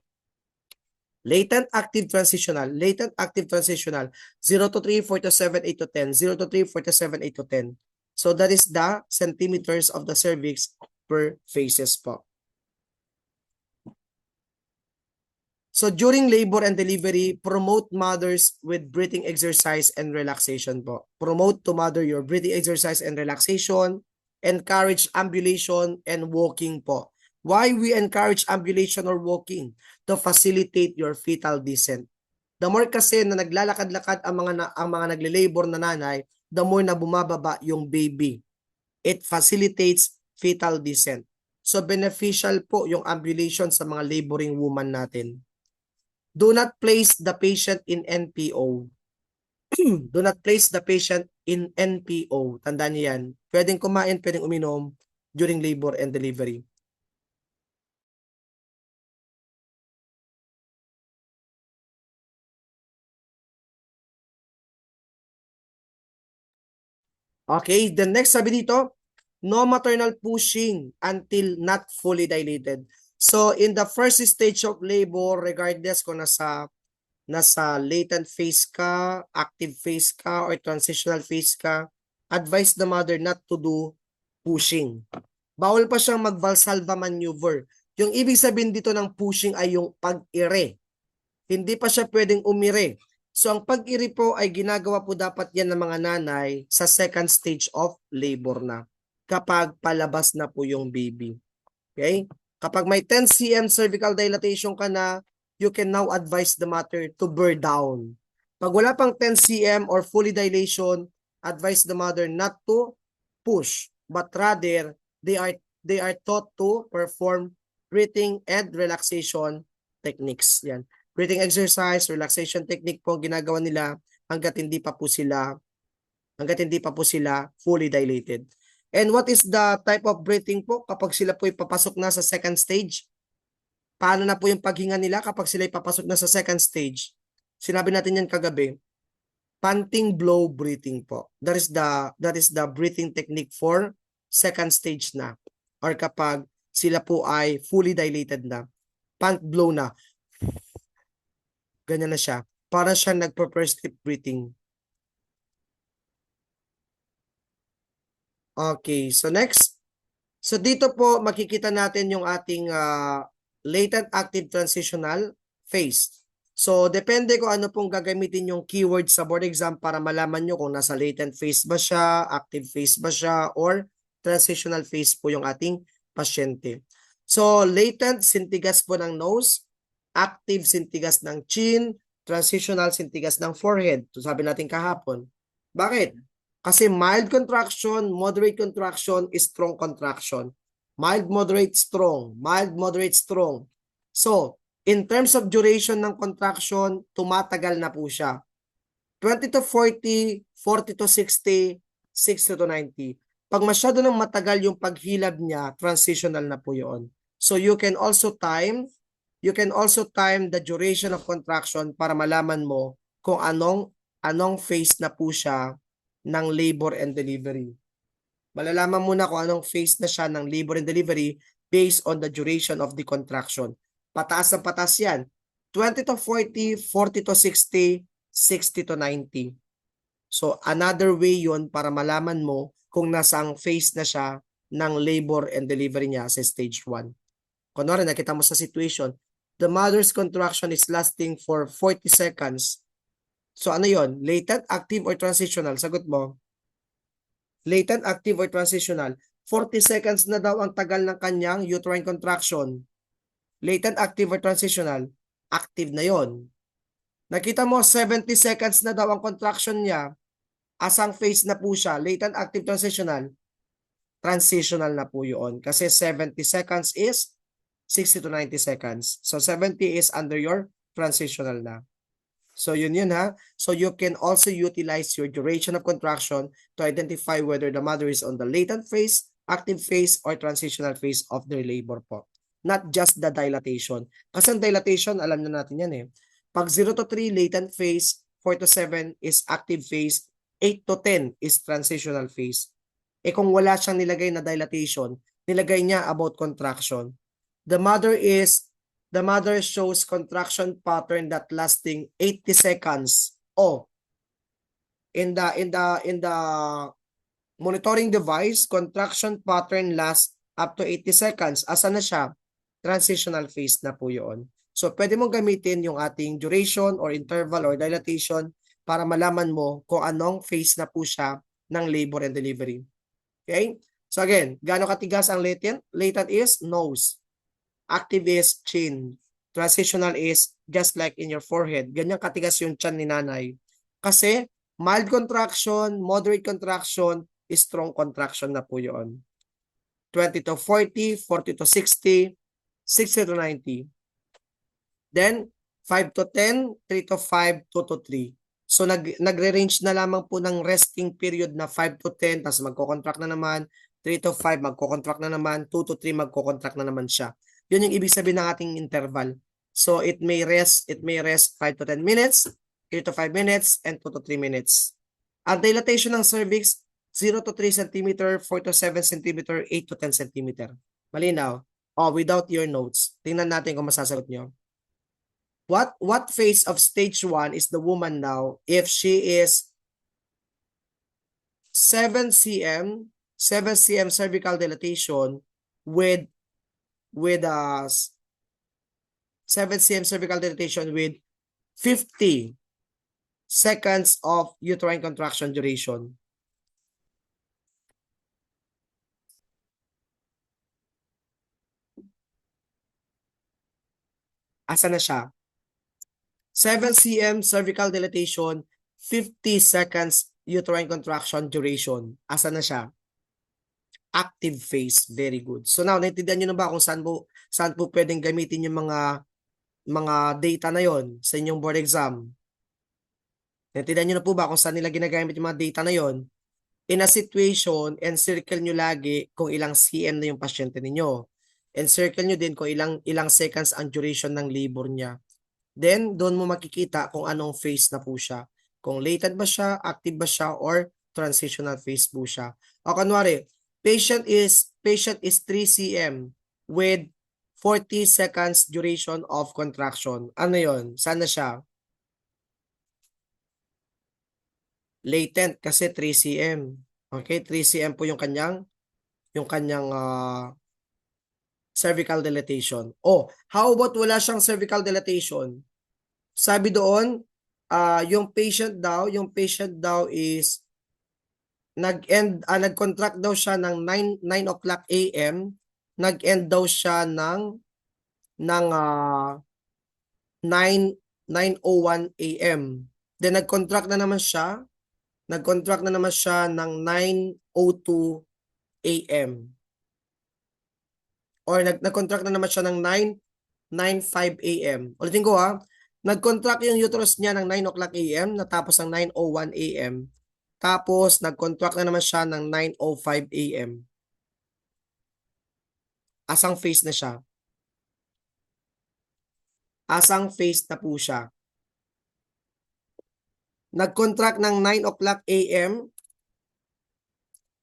Latent, active, transitional. Latent, active, transitional. 0 to 3, 4 to 7, 8 to 10. 0 to 3, 4 to 7, 8 to 10. So that is the centimeters of the cervix per phases po. So during labor and delivery, promote mothers with breathing exercise and relaxation po. Promote to mother your breathing exercise and relaxation. Encourage ambulation and walking po. Why we encourage ambulation or walking? To facilitate your fetal descent. The more kasi na naglalakad-lakad ang mga nagle-labor na nanay, the more na bumababa yung baby. It facilitates fetal descent. So beneficial po yung ambulation sa mga laboring woman natin. Do not place the patient in NPO. Do not place the patient in NPO. Tandaan niyo yan. Pwedeng kumain, pwedeng uminom during labor and delivery. Okay, the next sabi dito, no maternal pushing until not fully dilated. So in the first stage of labor, regardless kung nasa latent phase ka, active phase ka, or transitional phase ka, advise the mother not to do pushing. Bawal pa siyang mag-Valsalva maneuver. Yung ibig sabihin dito ng pushing ay yung pag-ire. Hindi pa siya pwedeng umire. So ang pag-ire po ay ginagawa po dapat yan ng mga nanay sa second stage of labor na. Kapag palabas na po yung baby. Okay? Kapag may 10 cm cervical dilatation ka na, you can now advise the mother to bear down. Pag wala pang 10 cm or fully dilation, advise the mother not to push, but rather they are taught to perform breathing and relaxation techniques. Yan. Breathing exercise, relaxation technique po ginagawa nila hangga't hindi pa po sila fully dilated. And what is the type of breathing po kapag sila po ipapasok na sa second stage? Paano na po yung paghinga nila kapag sila ipapasok na sa second stage? Sinabi natin yan kagabi. Panting blow breathing po. That is the breathing technique for second stage na. Or kapag sila po ay fully dilated na. Pant blow na. Ganyan na siya. Para siya nagpo-first sleep breathing. Okay, so next. So dito po makikita natin yung ating latent active transitional phase. So depende kung ano pong gagamitin yung keyword sa board exam para malaman nyo kung nasa latent phase ba siya, active phase ba siya, or transitional phase po yung ating pasyente. So latent, sintigas po ng nose, active, sintigas ng chin, transitional, sintigas ng forehead. So sabi natin kahapon. Bakit? Kasi mild contraction, moderate contraction, strong contraction. Mild, moderate, strong. Mild, moderate, strong. So, in terms of duration ng contraction, tumatagal na po siya. 20 to 40, 40 to 60, 60 to 90. Pag masyado nang matagal yung paghilab niya, transitional na po yun. So, you can also time the duration of contraction para malaman mo kung anong phase na po siya ng labor and delivery. Malalaman muna kung anong phase na siya ng labor and delivery based on the duration of the contraction. Pataas na pataas yan. 20 to 40, 40 to 60, 60 to 90. So, another way yun para malaman mo kung nasaang phase na siya ng labor and delivery niya sa stage 1. Kunwari, nakita mo sa situation, the mother's contraction is lasting for 40 seconds. So ano yon? Latent, active, or transitional? Sagot mo. Latent, active, or transitional? 40 seconds na daw ang tagal ng kanyang uterine contraction. Latent, active, or transitional? Active na yon. Nakita mo 70 seconds na daw ang contraction niya. Asang phase na po siya? Latent, active, transitional? Transitional na po yun. Kasi 70 seconds is 60 to 90 seconds. So 70 is under your transitional na. So yun ha. So you can also utilize your duration of contraction to identify whether the mother is on the latent phase, active phase, or transitional phase of their labor po. Not just the dilatation. Kasi ang dilatation, alam na natin yan eh. Pag 0 to 3, latent phase, 4 to 7 is active phase, 8 to 10 is transitional phase. Eh kung wala siyang nilagay na dilatation, nilagay niya about contraction. The mother shows contraction pattern that lasting 80 seconds. In the monitoring device, contraction pattern lasts up to 80 seconds. Asa na siya? Transitional phase na po yun. So, pwede mong gamitin yung ating duration or interval or dilatation para malaman mo kung anong phase na po siya ng labor and delivery. Okay? So again, gaano katigas ang latent? Latent is nose. Active is chin. Transitional is just like in your forehead. Ganyan katigas yung chan ni nanay. Kasi mild contraction, moderate contraction, strong contraction na po yun. 20 to 40, 40 to 60, 60 to 90. Then, 5 to 10, 3 to 5, 2 to 3. So, nagre-range na lamang po ng resting period na 5 to 10, tapos magko-contract na naman, 3 to 5, magko-contract na naman, 2 to 3, magko-contract na naman siya. Yun yung ibig sabihin ng ating interval. So, it may rest 5 to 10 minutes, 3 to 5 minutes, and 2 to 3 minutes. Ang dilatation ng cervix, 0 to 3 cm, 4 to 7 cm, 8 to 10 cm. Malinaw? Without your notes. Tingnan natin kung masasagot nyo. What phase of stage 1 is the woman now if she is 7 cm cervical dilatation with 7 cm cervical dilatation with 50 seconds of uterine contraction duration? Asa na siya? 7 cm cervical dilatation, 50 seconds uterine contraction duration. Asa na siya? active phase. Very good. So now, naintindihan nyo na ba kung saan po pwedeng gamitin yung mga data na yon sa inyong board exam? Naintindihan nyo na po ba kung saan nila ginagamit yung mga data na yon? In a situation, encircle nyo lagi kung ilang cm na yung pasyente ninyo. Encircle nyo din kung ilang seconds ang duration ng labor niya. Then, doon mo makikita kung anong phase na po siya. Kung latent ba siya, active ba siya, or transitional phase po siya. O kunwari, patient is 3 cm with 40 seconds duration of contraction. Ano yon? Saan na siya? Latent kasi 3 cm. Okay, 3 cm po yung kanyang cervical dilatation. Oh, how about wala siyang cervical dilatation? Sabi doon, yung patient daw is nag-contract daw siya ng 9 o'clock AM, nag-end daw siya ng 9:01 AM. Then nag-contract na naman siya ng 9:02 AM. Or nag-contract na naman siya ng 9:05 AM. Ulitin ko ha, nag-contract yung uterus niya ng 9 o'clock AM, natapos ng 9:01 AM. Tapos, nag-contract na naman siya ng 9:05 AM. Asang phase na siya? Asang phase na po siya? Nag-contract ng 9 o'clock AM,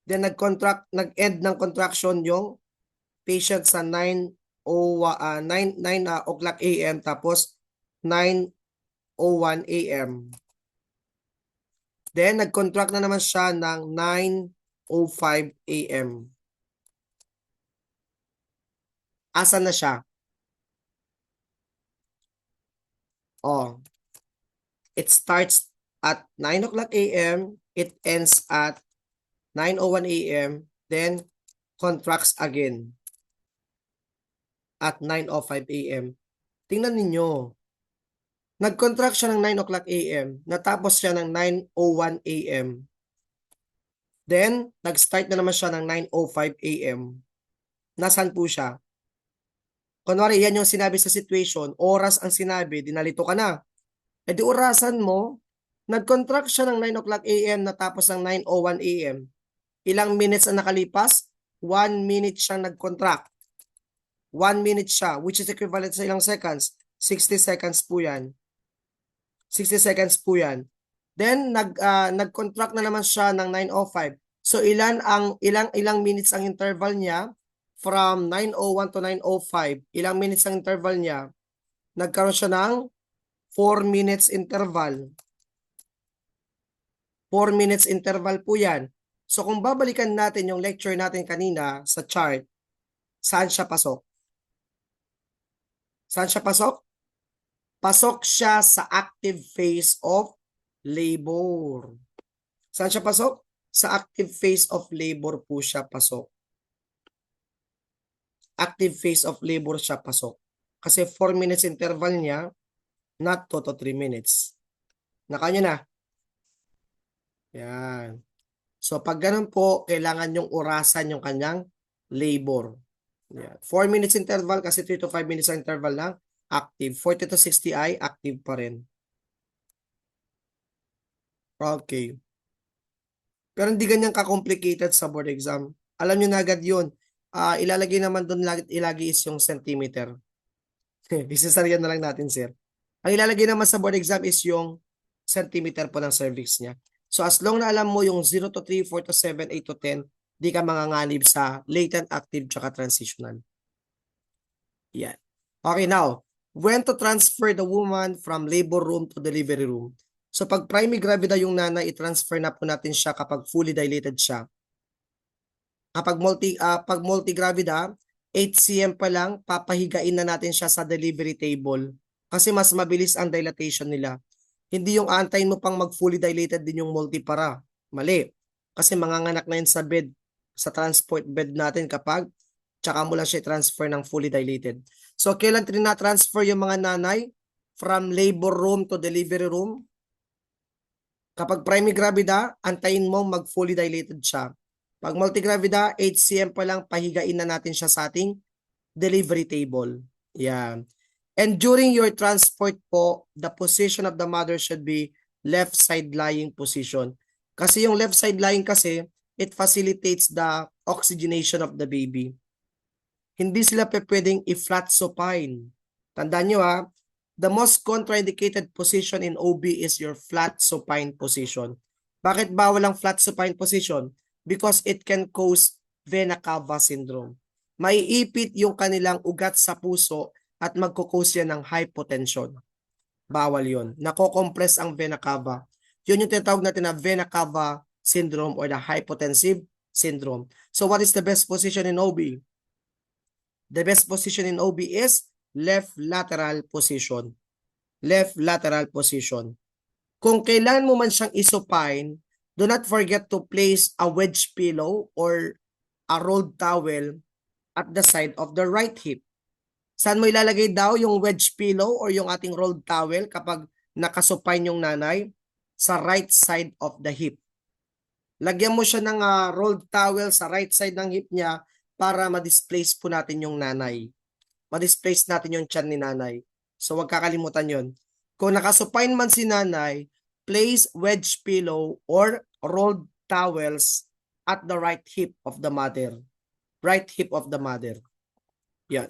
then nag-end ng contraction yung patient sa 9 o'clock AM, tapos 9:01 AM. Then, nag-contract na naman siya ng 9:05 AM. Asan na siya? Oh, it starts at 9 o'clock AM, it ends at 9:01 AM, then contracts again at 9:05 AM. Tingnan ninyo. Nag-contract siya ng 9 o'clock AM, natapos siya ng 9:01 AM. Then, nag-start na naman siya ng 9:05 AM. Nasaan po siya? Kunwari, yan yung sinabi sa situation, oras ang sinabi, dinalito ka na. E di orasan mo, nag-contract siya ng 9 o'clock AM, natapos ng 9:01 AM. Ilang minutes ang nakalipas? 1 minute siyang nag-contract. 1 minute siya, which is equivalent sa ilang seconds? 60 seconds po yan. 60 seconds po yan. Then, nag-contract na naman siya ng 9:05. So, ilang minutes ang interval niya? From 9:01 to 9:05. Ilang minutes ang interval niya? Nagkaroon siya ng 4 minutes interval. 4 minutes interval po yan. So, kung babalikan natin yung lecture natin kanina sa chart, saan siya pasok? Saan siya pasok? Pasok siya sa active phase of labor. Saan siya pasok? Sa active phase of labor po siya pasok. Active phase of labor siya pasok. Kasi 4 minutes interval niya, not 2 to 3 minutes. Nakanya na. Yan. So, pag ganun po, kailangan yung orasan yung kanyang labor. Yan. 4 minutes interval kasi 3 to 5 minutes ang interval lang. Active. 40 to 60 ay active pa rin. Okay. Pero hindi ganyan ka-complicated sa board exam. Alam nyo na agad yun. Ilalagay naman doon ilagi is yung centimeter. Isasariyan na lang natin, sir. Ang ilalagay naman sa board exam is yung centimeter po ng cervix niya. So as long na alam mo yung 0 to 3, 4 to 7, 8 to 10, di ka manganganib sa latent, active, tsaka transitional. Yan. Okay, now, when to transfer the woman from labor room to delivery room? So pag primigravida yung nanay, i-transfer na po natin siya kapag fully dilated siya. Kapag pag multigravida, 8 cm pa lang, papahigain na natin siya sa delivery table. Kasi mas mabilis ang dilatation nila. Hindi yung antayin mo pang mag-fully dilated din yung multipara. Mali. Kasi manganganak na yun sa bed, sa transport bed natin kapag tsaka mo lang siya transfer ng fully dilated. So, kailan trina-transfer yung mga nanay? From labor room to delivery room? Kapag primigravida, antayin mo mag-fully dilated siya. Pag multigravida, 8 cm pa lang, pahigain na natin siya sa ating delivery table. Yan. And during your transport po, the position of the mother should be left side lying position. Kasi yung left side lying kasi, it facilitates the oxygenation of the baby. Hindi sila pwedeng i-flat supine. Tandaan nyo ha, the most contraindicated position in OB is your flat supine position. Bakit bawal ang flat supine position? Because it can cause vena cava syndrome. Maiipit yung kanilang ugat sa puso at magkukause yan ng hypotension. Bawal yun. Nako-compress ang vena cava. Yun yung tinatawag natin na vena cava syndrome or the hypotensive syndrome. So what is the best position in OB? The best position in OB is left lateral position. Left lateral position. Kung kailan mo man siyang isupine, do not forget to place a wedge pillow or a rolled towel at the side of the right hip. Saan mo ilalagay daw yung wedge pillow or yung ating rolled towel kapag nakasupine yung nanay? Sa right side of the hip. Lagyan mo siya ng rolled towel sa right side ng hip niya para ma-displace po natin yung nanay. Ma-displace natin yung tiyan ni nanay. So wag kakalimutan yon. Kung nakasupine man si nanay, place wedge pillow or rolled towels at the right hip of the mother. Right hip of the mother. Yan.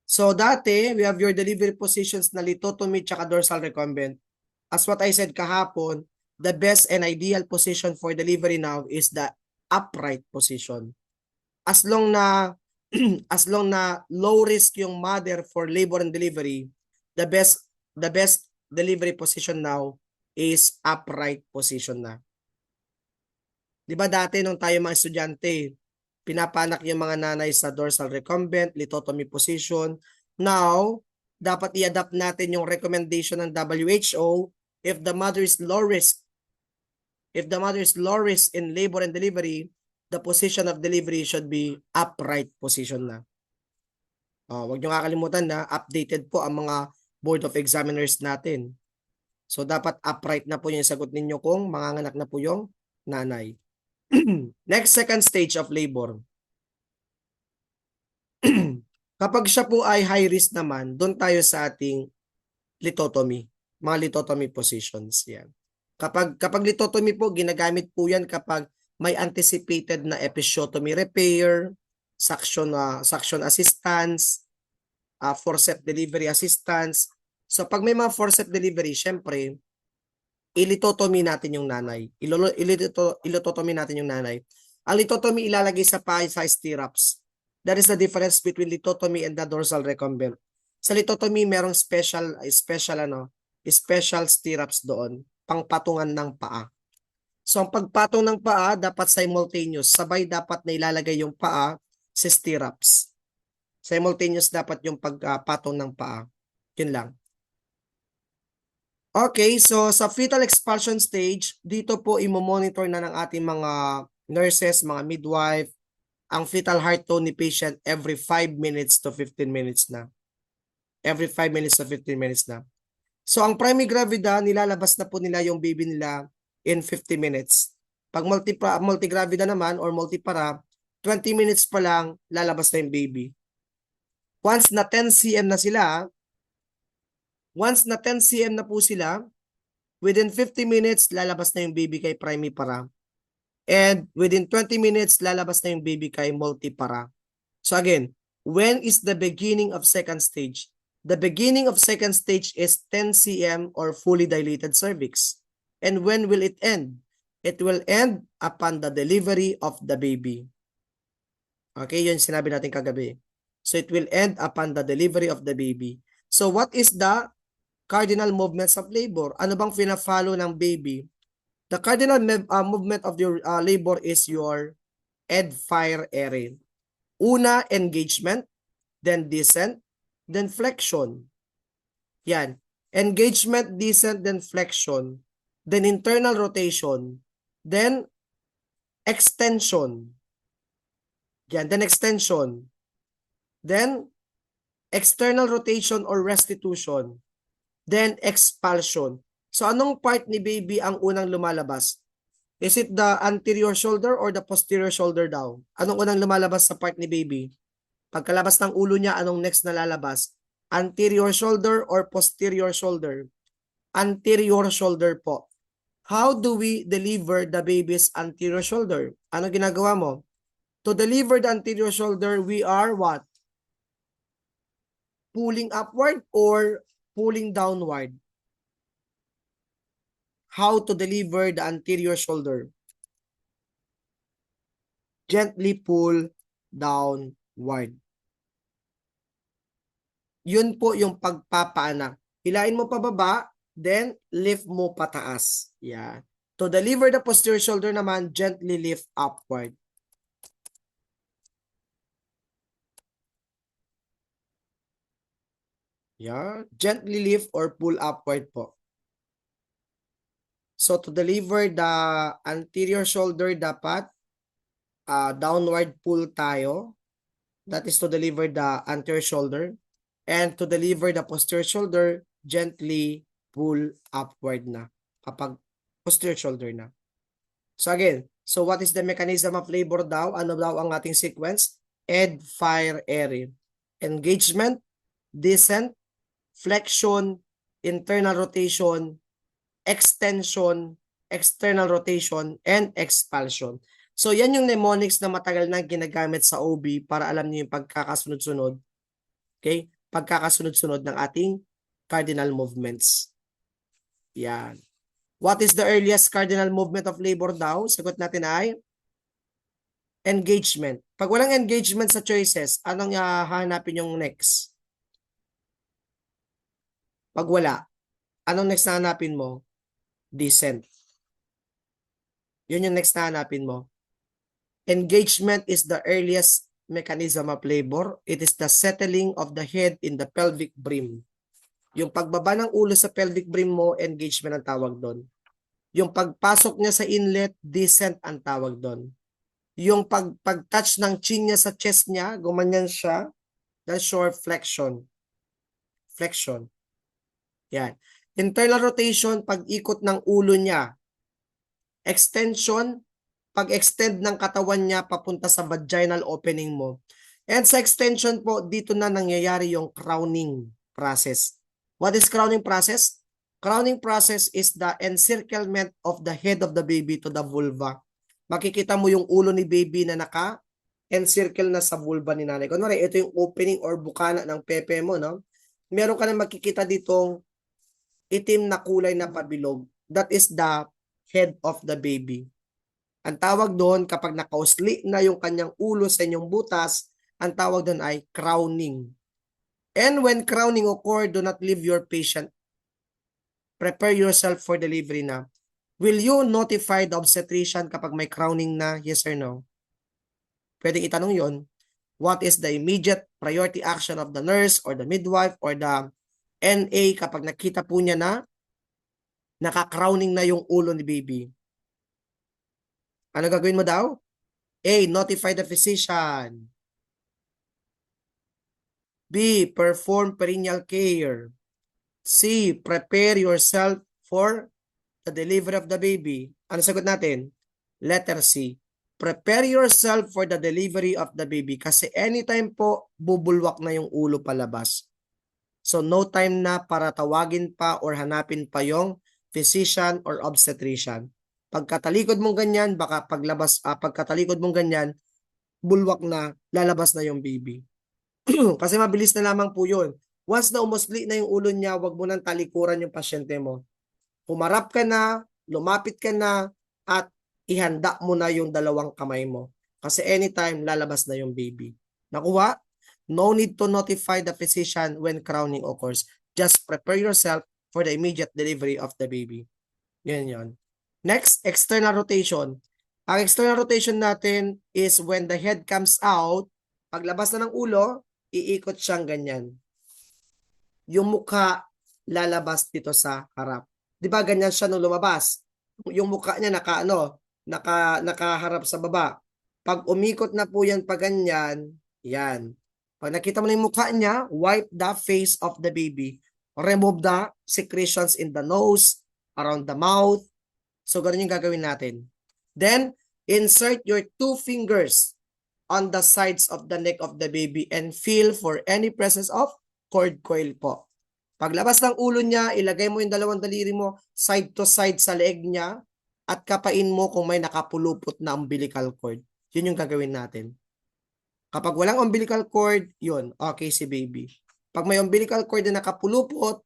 So dati, we have your delivery positions na lithotomy tsaka dorsal recumbent. As what I said kahapon, the best and ideal position for delivery now is the upright position. As long na as long na low risk yung mother for labor and delivery, the best delivery position now is upright position na. 'Di ba dati nung tayo mga estudyante, pinapanak yung mga nanay sa dorsal recumbent, lithotomy position. Now, dapat i-adapt natin yung recommendation ng WHO if the mother is low risk. If the mother is low risk in labor and delivery, the position of delivery should be upright position na. Huwag nyo kakalimutan na updated po ang mga board of examiners natin. So dapat upright na po yung sagot ninyo kung manganganak na po yung nanay. Next, second stage of labor. Kapag siya po ay high risk naman, doon tayo sa ating lithotomy. Mga lithotomy positions. Yan. Kapag lithotomy po, ginagamit po yan kapag may anticipated na episiotomy repair, suction assistance, forceps delivery assistance. So pag may mga forceps delivery, syempre, ilitotomy natin yung nanay. Ilitotomy natin yung nanay. Ang lithotomy ilalagay sa paa sa stirrups. That is the difference between lithotomy and the dorsal recumbent. Sa lithotomy, merong special stirrups doon, pangpatungan ng paa. So ang pagpatong ng paa dapat simultaneous, sabay dapat na ilalagay yung paa sa stirrups. Simultaneous dapat yung pagpatong ng paa. Yun lang. Okay, so sa fetal expulsion stage, dito po imo-monitor na ng ating mga nurses, mga midwife, ang fetal heart tone ni patient every 5 minutes to 15 minutes na. Every 5 minutes to 15 minutes na. So ang primigravida, nilalabas na po nila yung baby nila in 50 minutes. Pag multigravida naman or multipara, 20 minutes pa lang lalabas na yung baby. Once na 10 cm na sila, po sila, within 50 minutes, lalabas na yung baby kay primipara. And within 20 minutes, lalabas na yung baby kay multipara. So again, when is the beginning of second stage? The beginning of second stage is 10 cm or fully dilated cervix. And when will it end? It will end upon the delivery of the baby. Okay, yun sinabi natin kagabi. So it will end upon the delivery of the baby. So what is the cardinal movements of labor? Ano bang fina-follow ng baby? The cardinal movement of your labor is your end-fire area. Una, engagement, then descent, then flexion. Yan. Engagement, descent, then flexion. Then internal rotation. Then extension. Yan. Then extension. Then external rotation or restitution. Then expulsion. So anong part ni baby ang unang lumalabas? Is it the anterior shoulder or the posterior shoulder daw? Anong unang lumalabas sa part ni baby? Pagkalabas ng ulo niya, anong next na lalabas? Anterior shoulder or posterior shoulder? Anterior shoulder po. How do we deliver the baby's anterior shoulder? Ano ginagawa mo? To deliver the anterior shoulder, we are what? Pulling upward or pulling downward? How to deliver the anterior shoulder? Gently pull downward. Yun po yung pagpapaanak. Hilain mo pababa, then lift mo pataas. Yeah. To deliver the posterior shoulder naman, gently lift upward. Yeah. Gently lift or pull upward po. So to deliver the anterior shoulder, dapat downward pull tayo. That is to deliver the anterior shoulder. And to deliver the posterior shoulder, gently pull upward na kapag posterior shoulder na. So again, so what is the mechanism of labor daw? Ano daw ang ating sequence? Ed, fire, ere. Engagement, descent, flexion, internal rotation, extension, external rotation, and expulsion. So yan yung mnemonics na matagal na ginagamit sa OB para alam niyo yung pagkakasunod-sunod. Okay? Pagkakasunod-sunod ng ating cardinal movements. Yan. What is the earliest cardinal movement of labor daw? Sagot natin ay engagement. Pag walang engagement sa choices, anong hahanapin yung next? Pag wala, anong next na hanapin mo? Descent. Yun yung next na hanapin mo. Engagement is the earliest mechanism of labor. It is the settling of the head in the pelvic brim. Yung pagbaba ng ulo sa pelvic brim mo, engagement ang tawag doon. Yung pagpasok niya sa inlet, descent ang tawag doon. Yung pag-touch ng chin niya sa chest niya, gumanyan siya, that's short flexion. Flexion. Yan. Internal rotation, pag-ikot ng ulo niya. Extension, pag-extend ng katawan niya papunta sa vaginal opening mo. And sa extension po, dito na nangyayari yung crowning process. What is crowning process? Crowning process is the encirclement of the head of the baby to the vulva. Makikita mo yung ulo ni baby na naka-encircle na sa vulva ni nanay. Kunwari, ito yung opening or bukana ng pepe mo, no? Meron ka na makikita ditong itim na kulay na pabilog. That is the head of the baby. Ang tawag doon kapag nakausli na yung kanyang ulo sa inyong butas, ang tawag doon ay crowning. And when crowning occur, do not leave your patient. Prepare yourself for delivery na. Will you notify the obstetrician kapag may crowning na? Yes or no? Pwedeng itanong yon. What is the immediate priority action of the nurse or the midwife or the NA kapag nakita po niya na naka-crowning na yung ulo ni baby? Ano gagawin mo daw? A. Notify the physician. B. Perform perineal care. C. Prepare yourself for the delivery of the baby. Ano sagot natin? Letter C. Prepare yourself for the delivery of the baby kasi anytime po bubulwak na yung ulo palabas. So no time na para tawagin pa or hanapin pa yung physician or obstetrician. Pagkatalikod mong ganyan, baka pagkatalikod mong ganyan, bulwak na, lalabas na yung baby. Kasi mabilis na lamang po yun. Once na umusli na yung ulo niya, wag mo nang talikuran yung pasyente mo. Humarap ka na, lumapit ka na, at ihanda mo na yung dalawang kamay mo. Kasi anytime, lalabas na yung baby. Nakuha? No need to notify the physician when crowning occurs. Just prepare yourself for the immediate delivery of the baby. Yan yon. Next, external rotation. Ang external rotation natin is when the head comes out, paglabas na ng ulo, iikot siyang ganyan. Yung mukha lalabas dito sa harap. 'Di ba ganyan siya nung lumabas? Yung mukha niya nakaharap sa baba. Pag umikot na po yan pa ganyan, yan. Pag nakita mo na yung mukha niya, wipe the face of the baby. Remove the secretions in the nose, around the mouth. So, ganun yung gagawin natin. Then, insert your 2 fingers on the sides of the neck of the baby and feel for any presence of cord coil po. Paglabas ng ulo niya, ilagay mo yung 2 daliri mo side to side sa leeg niya at kapain mo kung may nakapulupot na umbilical cord. Yun yung gagawin natin. Kapag walang umbilical cord, yun, okay si baby. Pag may umbilical cord na nakapulupot,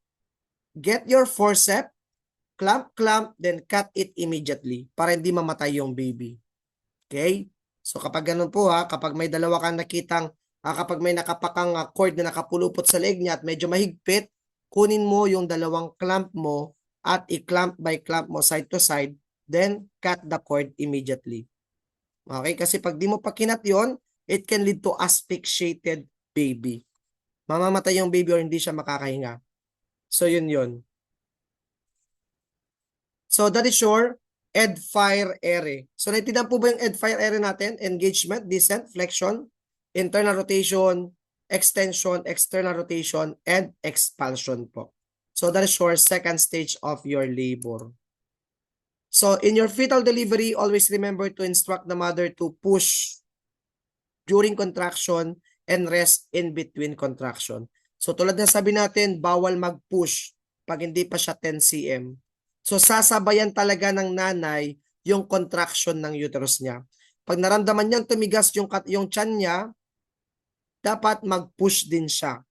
get your forceps, clamp, then cut it immediately para hindi mamatay yung baby. Okay? So kapag ganun po kapag may dalawa kang nakitang, kapag may nakapakang cord na nakapulupot sa leeg niya at medyo mahigpit, kunin mo yung 2 clamp mo at i-clamp by clamp mo side to side, then cut the cord immediately. Okay? Kasi pag di mo pa kinat yun, it can lead to asphyxiated baby. Mamamatay yung baby or hindi siya makakahinga. So yun. So that is your Ed-Fire area. So naintindihan po ba yung Ed-Fire area natin? Engagement, descent, flexion, internal rotation, extension, external rotation, and expulsion po. So that is your second stage of your labor. So in your fetal delivery, always remember to instruct the mother to push during contraction and rest in between contraction. So tulad na sabi natin, bawal mag-push pag hindi pa siya 10 cm. So sasabayan talaga ng nanay yung contraction ng uterus niya. Pag naramdaman niyang tumigas yung tiyan niya, dapat mag-push din siya.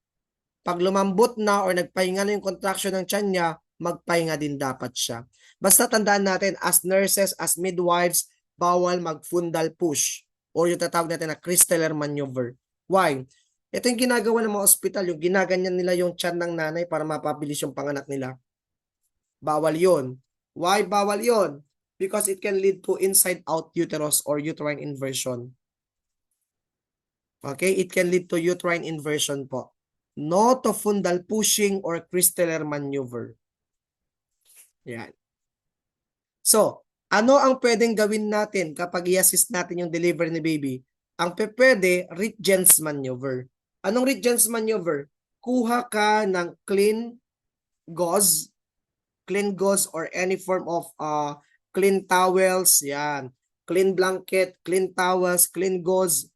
Pag lumambot na or nagpahinga na yung contraction ng tiyan niya, magpahinga din dapat siya. Basta tandaan natin, as nurses, as midwives, bawal mag-fundal push or yung tatawag natin na Christeller maneuver. Why? Ito yung ginagawa ng mga ospital, yung ginaganyan nila yung tiyan ng nanay para mapabilis yung panganak nila. Bawal yun. Why bawal yun? Because it can lead to inside-out uterus or uterine inversion. Okay? It can lead to uterine inversion po. No to fundal pushing or Christeller maneuver. Yan. So, ano ang pwedeng gawin natin kapag i-assist natin yung delivery ni baby? Ang pwede, Ritgen's maneuver. Anong Ritgen's maneuver? Kuha ka ng clean gauze or any form of clean towels, yan. Clean blanket, clean towels, clean gauze.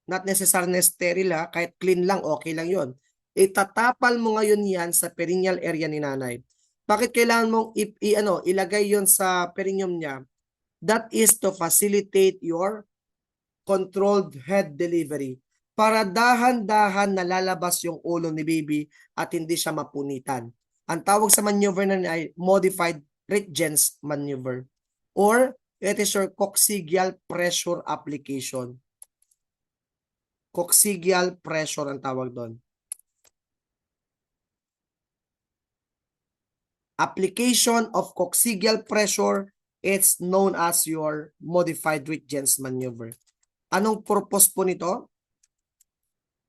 Not necessarily sterile kahit clean lang, okay lang yon. Itatapal mo ngayon yan sa perineal area ni nanay. Bakit kailangan mong ilagay yon sa perineum niya? That is to facilitate your controlled head delivery. Para dahan-dahan nalalabas yung ulo ni baby at hindi siya mapunitan. Ang tawag sa maneuver na ay modified Ritgen's maneuver. Or it is your coccygeal pressure application. Coccygeal pressure ang tawag doon. Application of coccygeal pressure, it's known as your modified Ritgen's maneuver. Anong purpose po nito?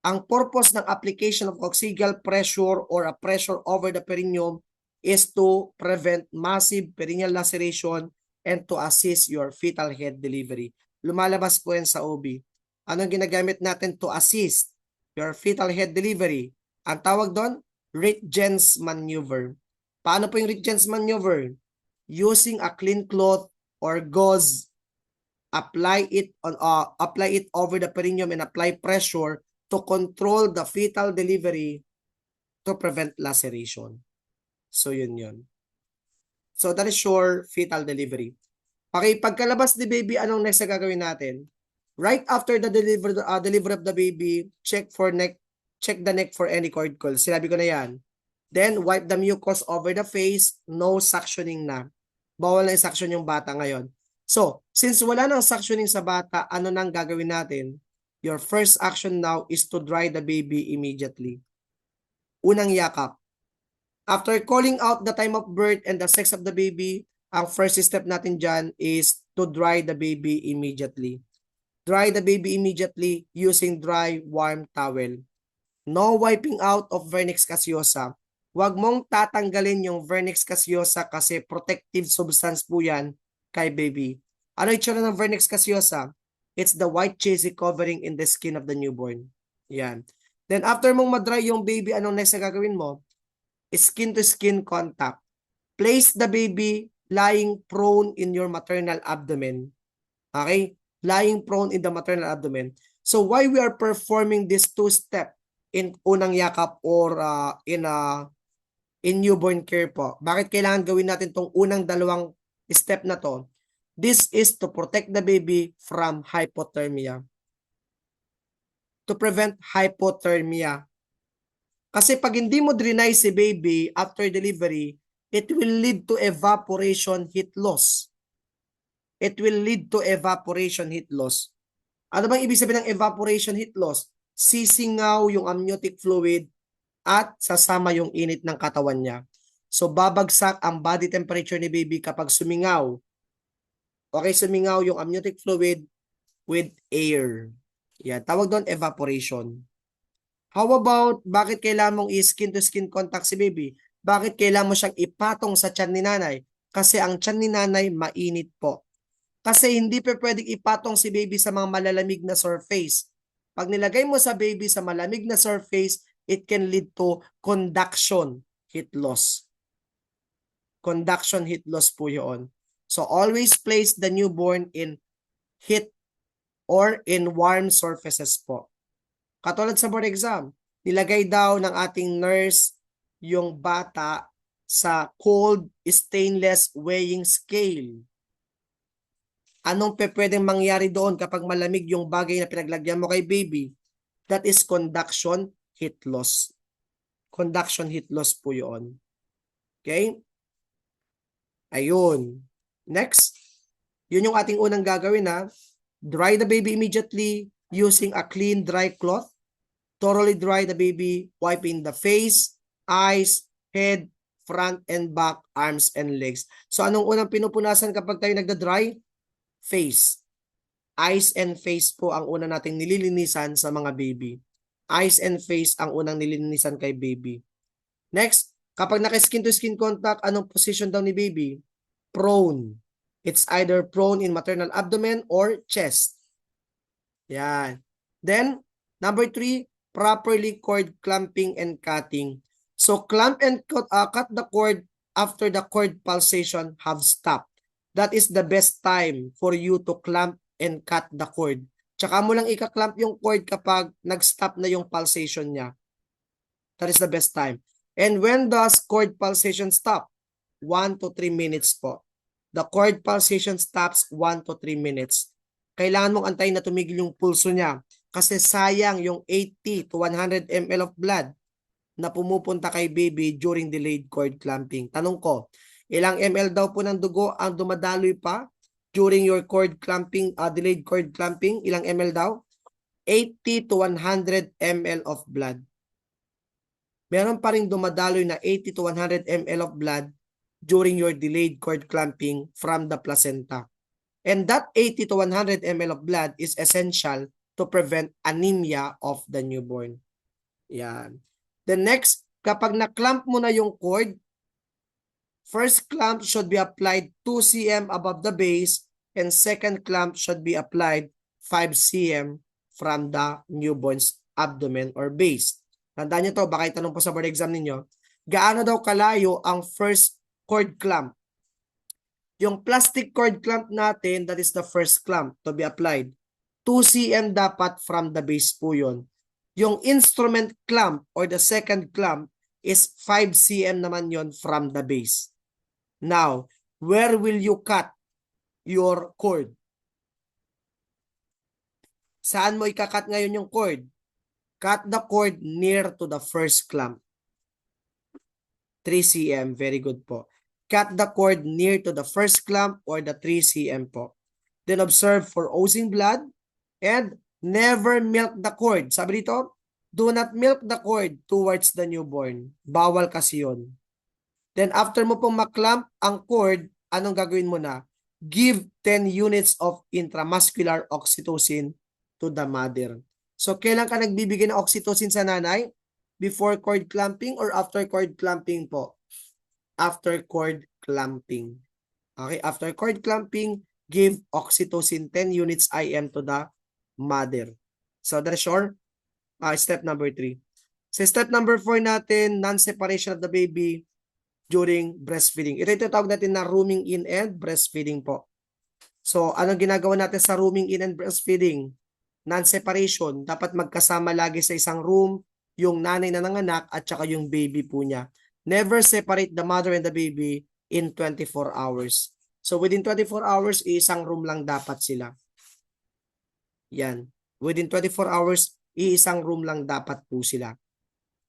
Ang purpose ng application of coccygeal pressure or a pressure over the perineum is to prevent massive perineal laceration and to assist your fetal head delivery. Lumalabas po yan sa OB. Anong ginagamit natin to assist your fetal head delivery? Ang tawag doon, Ritgen's maneuver. Paano po yung Ritgen's maneuver? Using a clean cloth or gauze, apply it over the perineum and apply pressure to control the fetal delivery to prevent laceration. So yun. So that is your fetal delivery. Okay, pagkalabas ni baby, anong next na gagawin natin? Right after the delivery of the baby, check the neck for any cord coil. Sinabi ko na yan. Then wipe the mucus over the face, no suctioning na. Bawal na i-suction yung bata ngayon. So, since wala nang suctioning sa bata, ano nang gagawin natin? Your first action now is to dry the baby immediately. Unang yakap. After calling out the time of birth and the sex of the baby, ang first step natin dyan is to dry the baby immediately. Dry the baby immediately using dry, warm towel. No wiping out of vernix caseosa. Huwag mong tatanggalin yung vernix caseosa kasi protective substance po yan kay baby. Ano itsura ng vernix caseosa? It's the white cheesy covering in the skin of the newborn. Yan. Then after mong madry yung baby, anong next na gagawin mo? Skin to skin contact. Place the baby lying prone in your maternal abdomen. Okay? Lying prone in the maternal abdomen. So why we are performing this two-step in unang yakap or in newborn care po? Bakit kailangan gawin natin tong unang dalawang step na to? This is to protect the baby from hypothermia. To prevent hypothermia. Kasi pag hindi mo drenay si baby after delivery, it will lead to evaporation heat loss. It will lead to evaporation heat loss. Ano bang ibig sabihin ng evaporation heat loss? Sisingaw yung amniotic fluid at sasama yung init ng katawan niya. So babagsak ang body temperature ni baby kapag sumingaw. Okay, sumingaw yung amniotic fluid with air. Yan, tawag doon evaporation. How about, bakit kailangan mong skin to skin contact si baby? Bakit kailangan mo siyang ipatong sa tiyan ni nanay? Kasi ang tiyan ni nanay mainit po. Kasi hindi pa pwedeng ipatong si baby sa mga malalamig na surface. Pag nilagay mo sa baby sa malamig na surface, it can lead to conduction heat loss. Conduction heat loss po yun. So always place the newborn in heat or in warm surfaces po. Katulad sa board exam, nilagay daw ng ating nurse yung bata sa cold stainless weighing scale. Anong pwedeng mangyari doon kapag malamig yung bagay na pinaglagyan mo kay baby? That is conduction heat loss. Conduction heat loss po yun. Okay? Ayun. Next. Yun yung ating unang gagawin ha. Dry the baby immediately using a clean dry cloth. Thoroughly dry the baby, wiping the face, eyes, head, front and back, arms and legs. So anong unang pinupunasan kapag tayo nagda-dry? Face. Eyes and face po ang una nating nililinisan sa mga baby. Eyes and face ang unang nililinisan kay baby. Next, kapag naka-skin to skin contact, anong position daw ni baby? Prone. It's either prone in maternal abdomen or chest. Yan. Then, number 3, properly cord clamping and cutting. So, clamp and cut the cord after the cord pulsation have stopped. That is the best time for you to clamp and cut the cord. Tsaka mo lang ika-clamp yung cord kapag nag-stop na yung pulsation niya. That is the best time. And when does cord pulsation stop? 1 to 3 minutes po. The cord pulsation stops 1 to 3 minutes. Kailangan mong antayin na tumigil yung pulso niya. Kasi sayang yung 80 to 100 ml of blood na pumupunta kay baby during delayed cord clamping. Tanong ko, ilang ml daw po ng dugo ang dumadaloy pa during your cord clamping, delayed cord clamping? Ilang ml daw? 80 to 100 ml of blood. Meron pa rin dumadaloy na 80 to 100 ml of blood during your delayed cord clamping from the placenta. And that 80 to 100 ml of blood is essential to prevent anemia of the newborn. Yan. The next, kapag na-clamp mo na yung cord, first clamp should be applied 2 cm above the base and second clamp should be applied 5 cm from the newborn's abdomen or base. Tandaan nyo to, baka itanong po sa board exam ninyo, gaano daw kalayo ang first cord clamp? Yung plastic cord clamp natin, that is the first clamp to be applied. 2 cm dapat from the base po yun. Yung instrument clamp or the second clamp is 5 cm naman yon from the base. Now, where will you cut your cord? Saan mo ikakat ngayon yung cord? Cut the cord near to the first clamp. 3 cm, very good po. Cut the cord near to the first clamp or the 3 cm po. Then observe for oozing blood and never milk the cord. Sabi dito, do not milk the cord towards the newborn. Bawal kasi yun. Then after mo pong maklamp ang cord, anong gagawin mo na? Give 10 units of intramuscular oxytocin to the mother. So kailan ka nagbibigay ng oxytocin sa nanay? Before cord clamping or after cord clamping po? After cord clamping. Okay, after cord clamping, give oxytocin 10 units IM to the mother. So that is your step number 3. So step number 4 natin, non-separation of the baby during breastfeeding. Ito tawag natin na rooming in and breastfeeding po. So, anong ginagawa natin sa rooming in and breastfeeding? Non-separation. Dapat magkasama lagi sa isang room yung nanay na nanganak at saka yung baby po niya. Never separate the mother and the baby in 24 hours. So, within 24 hours, isang room lang dapat sila. Yan. Within 24 hours, iisang room lang dapat po sila.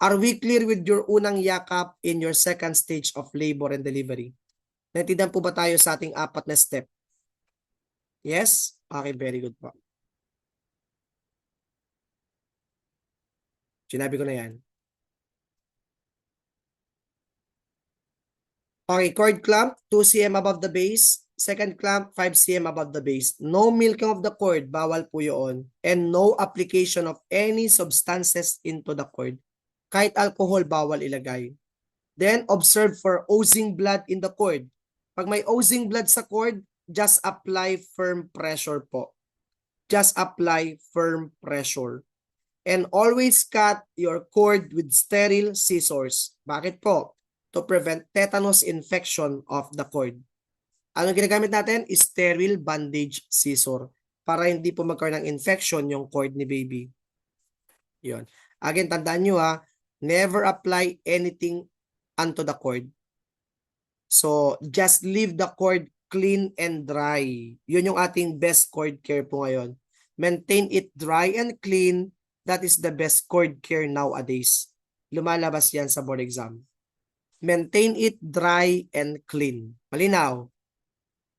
Are we clear with your unang yakap in your second stage of labor and delivery? Naintindihan po ba tayo sa ating apat na step? Yes? Okay, very good po. Sinabi ko na yan. Okay, cord clamp, 2 cm above the base. Second clamp, 5 cm above the base. No milking of the cord, bawal po yun. And no application of any substances into the cord. Kahit alcohol, bawal ilagay. Then, observe for oozing blood in the cord. Pag may oozing blood sa cord, just apply firm pressure po. Just apply firm pressure. And always cut your cord with sterile scissors. Bakit po? To prevent tetanus infection of the cord. Anong ginagamit natin? Sterile bandage scissor para hindi po magkaroon ng infection yung cord ni baby. Yun. Again, tandaan nyo ha, never apply anything onto the cord. So, just leave the cord clean and dry. Yun yung ating best cord care po ngayon. Maintain it dry and clean. That is the best cord care nowadays. Lumalabas yan sa board exam. Maintain it dry and clean. Malinaw.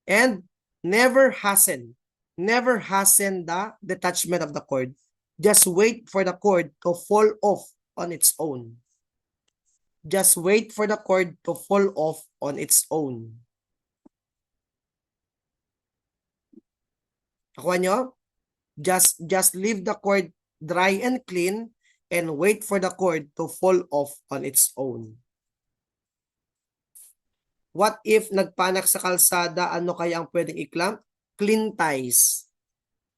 And never hasten the detachment of the cord. Just wait for the cord to fall off on its own. Just wait for the cord to fall off on its own. Nakuha nyo? Just leave the cord dry and clean and wait for the cord to fall off on its own. What if nagpanak sa kalsada, ano kaya ang pwedeng i-clamp? Clean ties.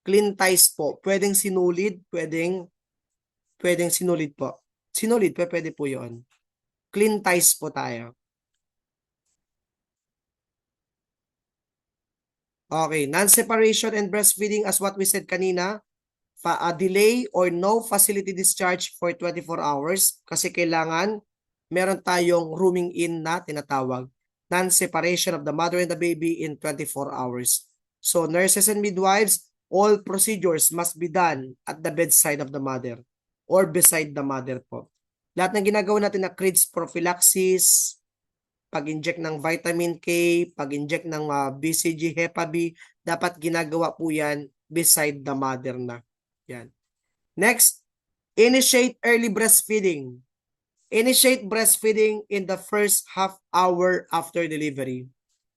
Clean ties po. Pwedeng sinulid, pwedeng sinulid po. Sinulid, pwede po yun. Clean ties po tayo. Okay, non-separation and breastfeeding as what we said kanina, a delay or no facility discharge for 24 hours kasi kailangan meron tayong rooming in na tinatawag. Non-separation of the mother and the baby in 24 hours. So nurses and midwives, all procedures must be done at the bedside of the mother or beside the mother po. Lahat ng ginagawa natin na CRIDS prophylaxis, pag-inject ng vitamin K, pag-inject ng BCG, Hepa B, dapat ginagawa po yan beside the mother na. Yan. Next, initiate early breastfeeding. Initiate breastfeeding in the first half hour after delivery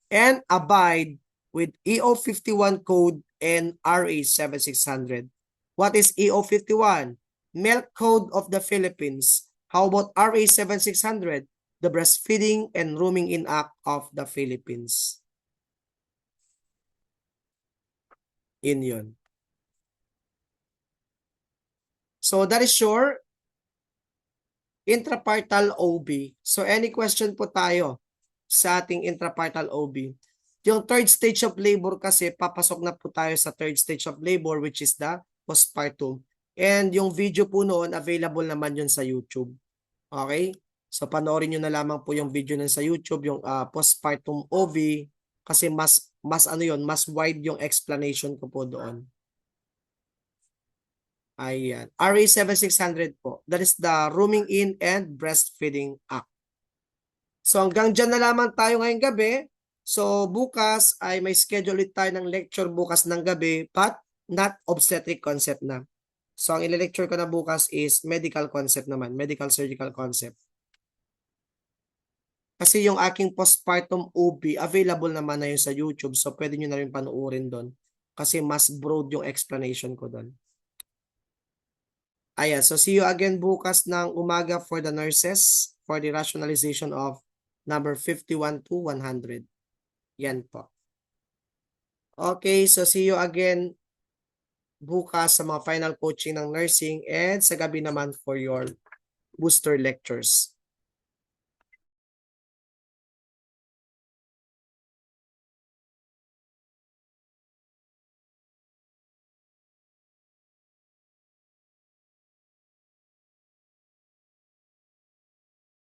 and abide with EO51 code and RA 7600. What is EO51? Milk Code of the Philippines. How about RA 7600? The Breastfeeding and Rooming in Act of the Philippines. Yun. So that is your intrapartal OB. So any question po tayo sa ating intrapartal OB? Yung third stage of labor kasi, papasok na po tayo sa third stage of labor which is the postpartum. And yung video po noon, available naman yun sa YouTube. Okay? So panoorin nyo na lamang po yung video nun sa YouTube, yung postpartum OB kasi mas wide yung explanation ko po doon. Ayan. RA 7600 po. That is the Rooming In and Breastfeeding Act. So hanggang dyan na lamang tayo ngayong gabi. So bukas ay may schedule ulit tayo ng lecture bukas ng gabi but not obstetric concept na. So ang ile-lecture ko na bukas is medical concept naman. Medical surgical concept. Kasi yung aking postpartum OB available naman na yun sa YouTube. So pwede nyo na rin panuorin doon. Kasi mas broad yung explanation ko doon. Ayan, so see you again bukas ng umaga for the nurses for the rationalization of number 51 to 100. Yan po. Okay, so see you again bukas sa mga final coaching ng nursing and sa gabi naman for your booster lectures.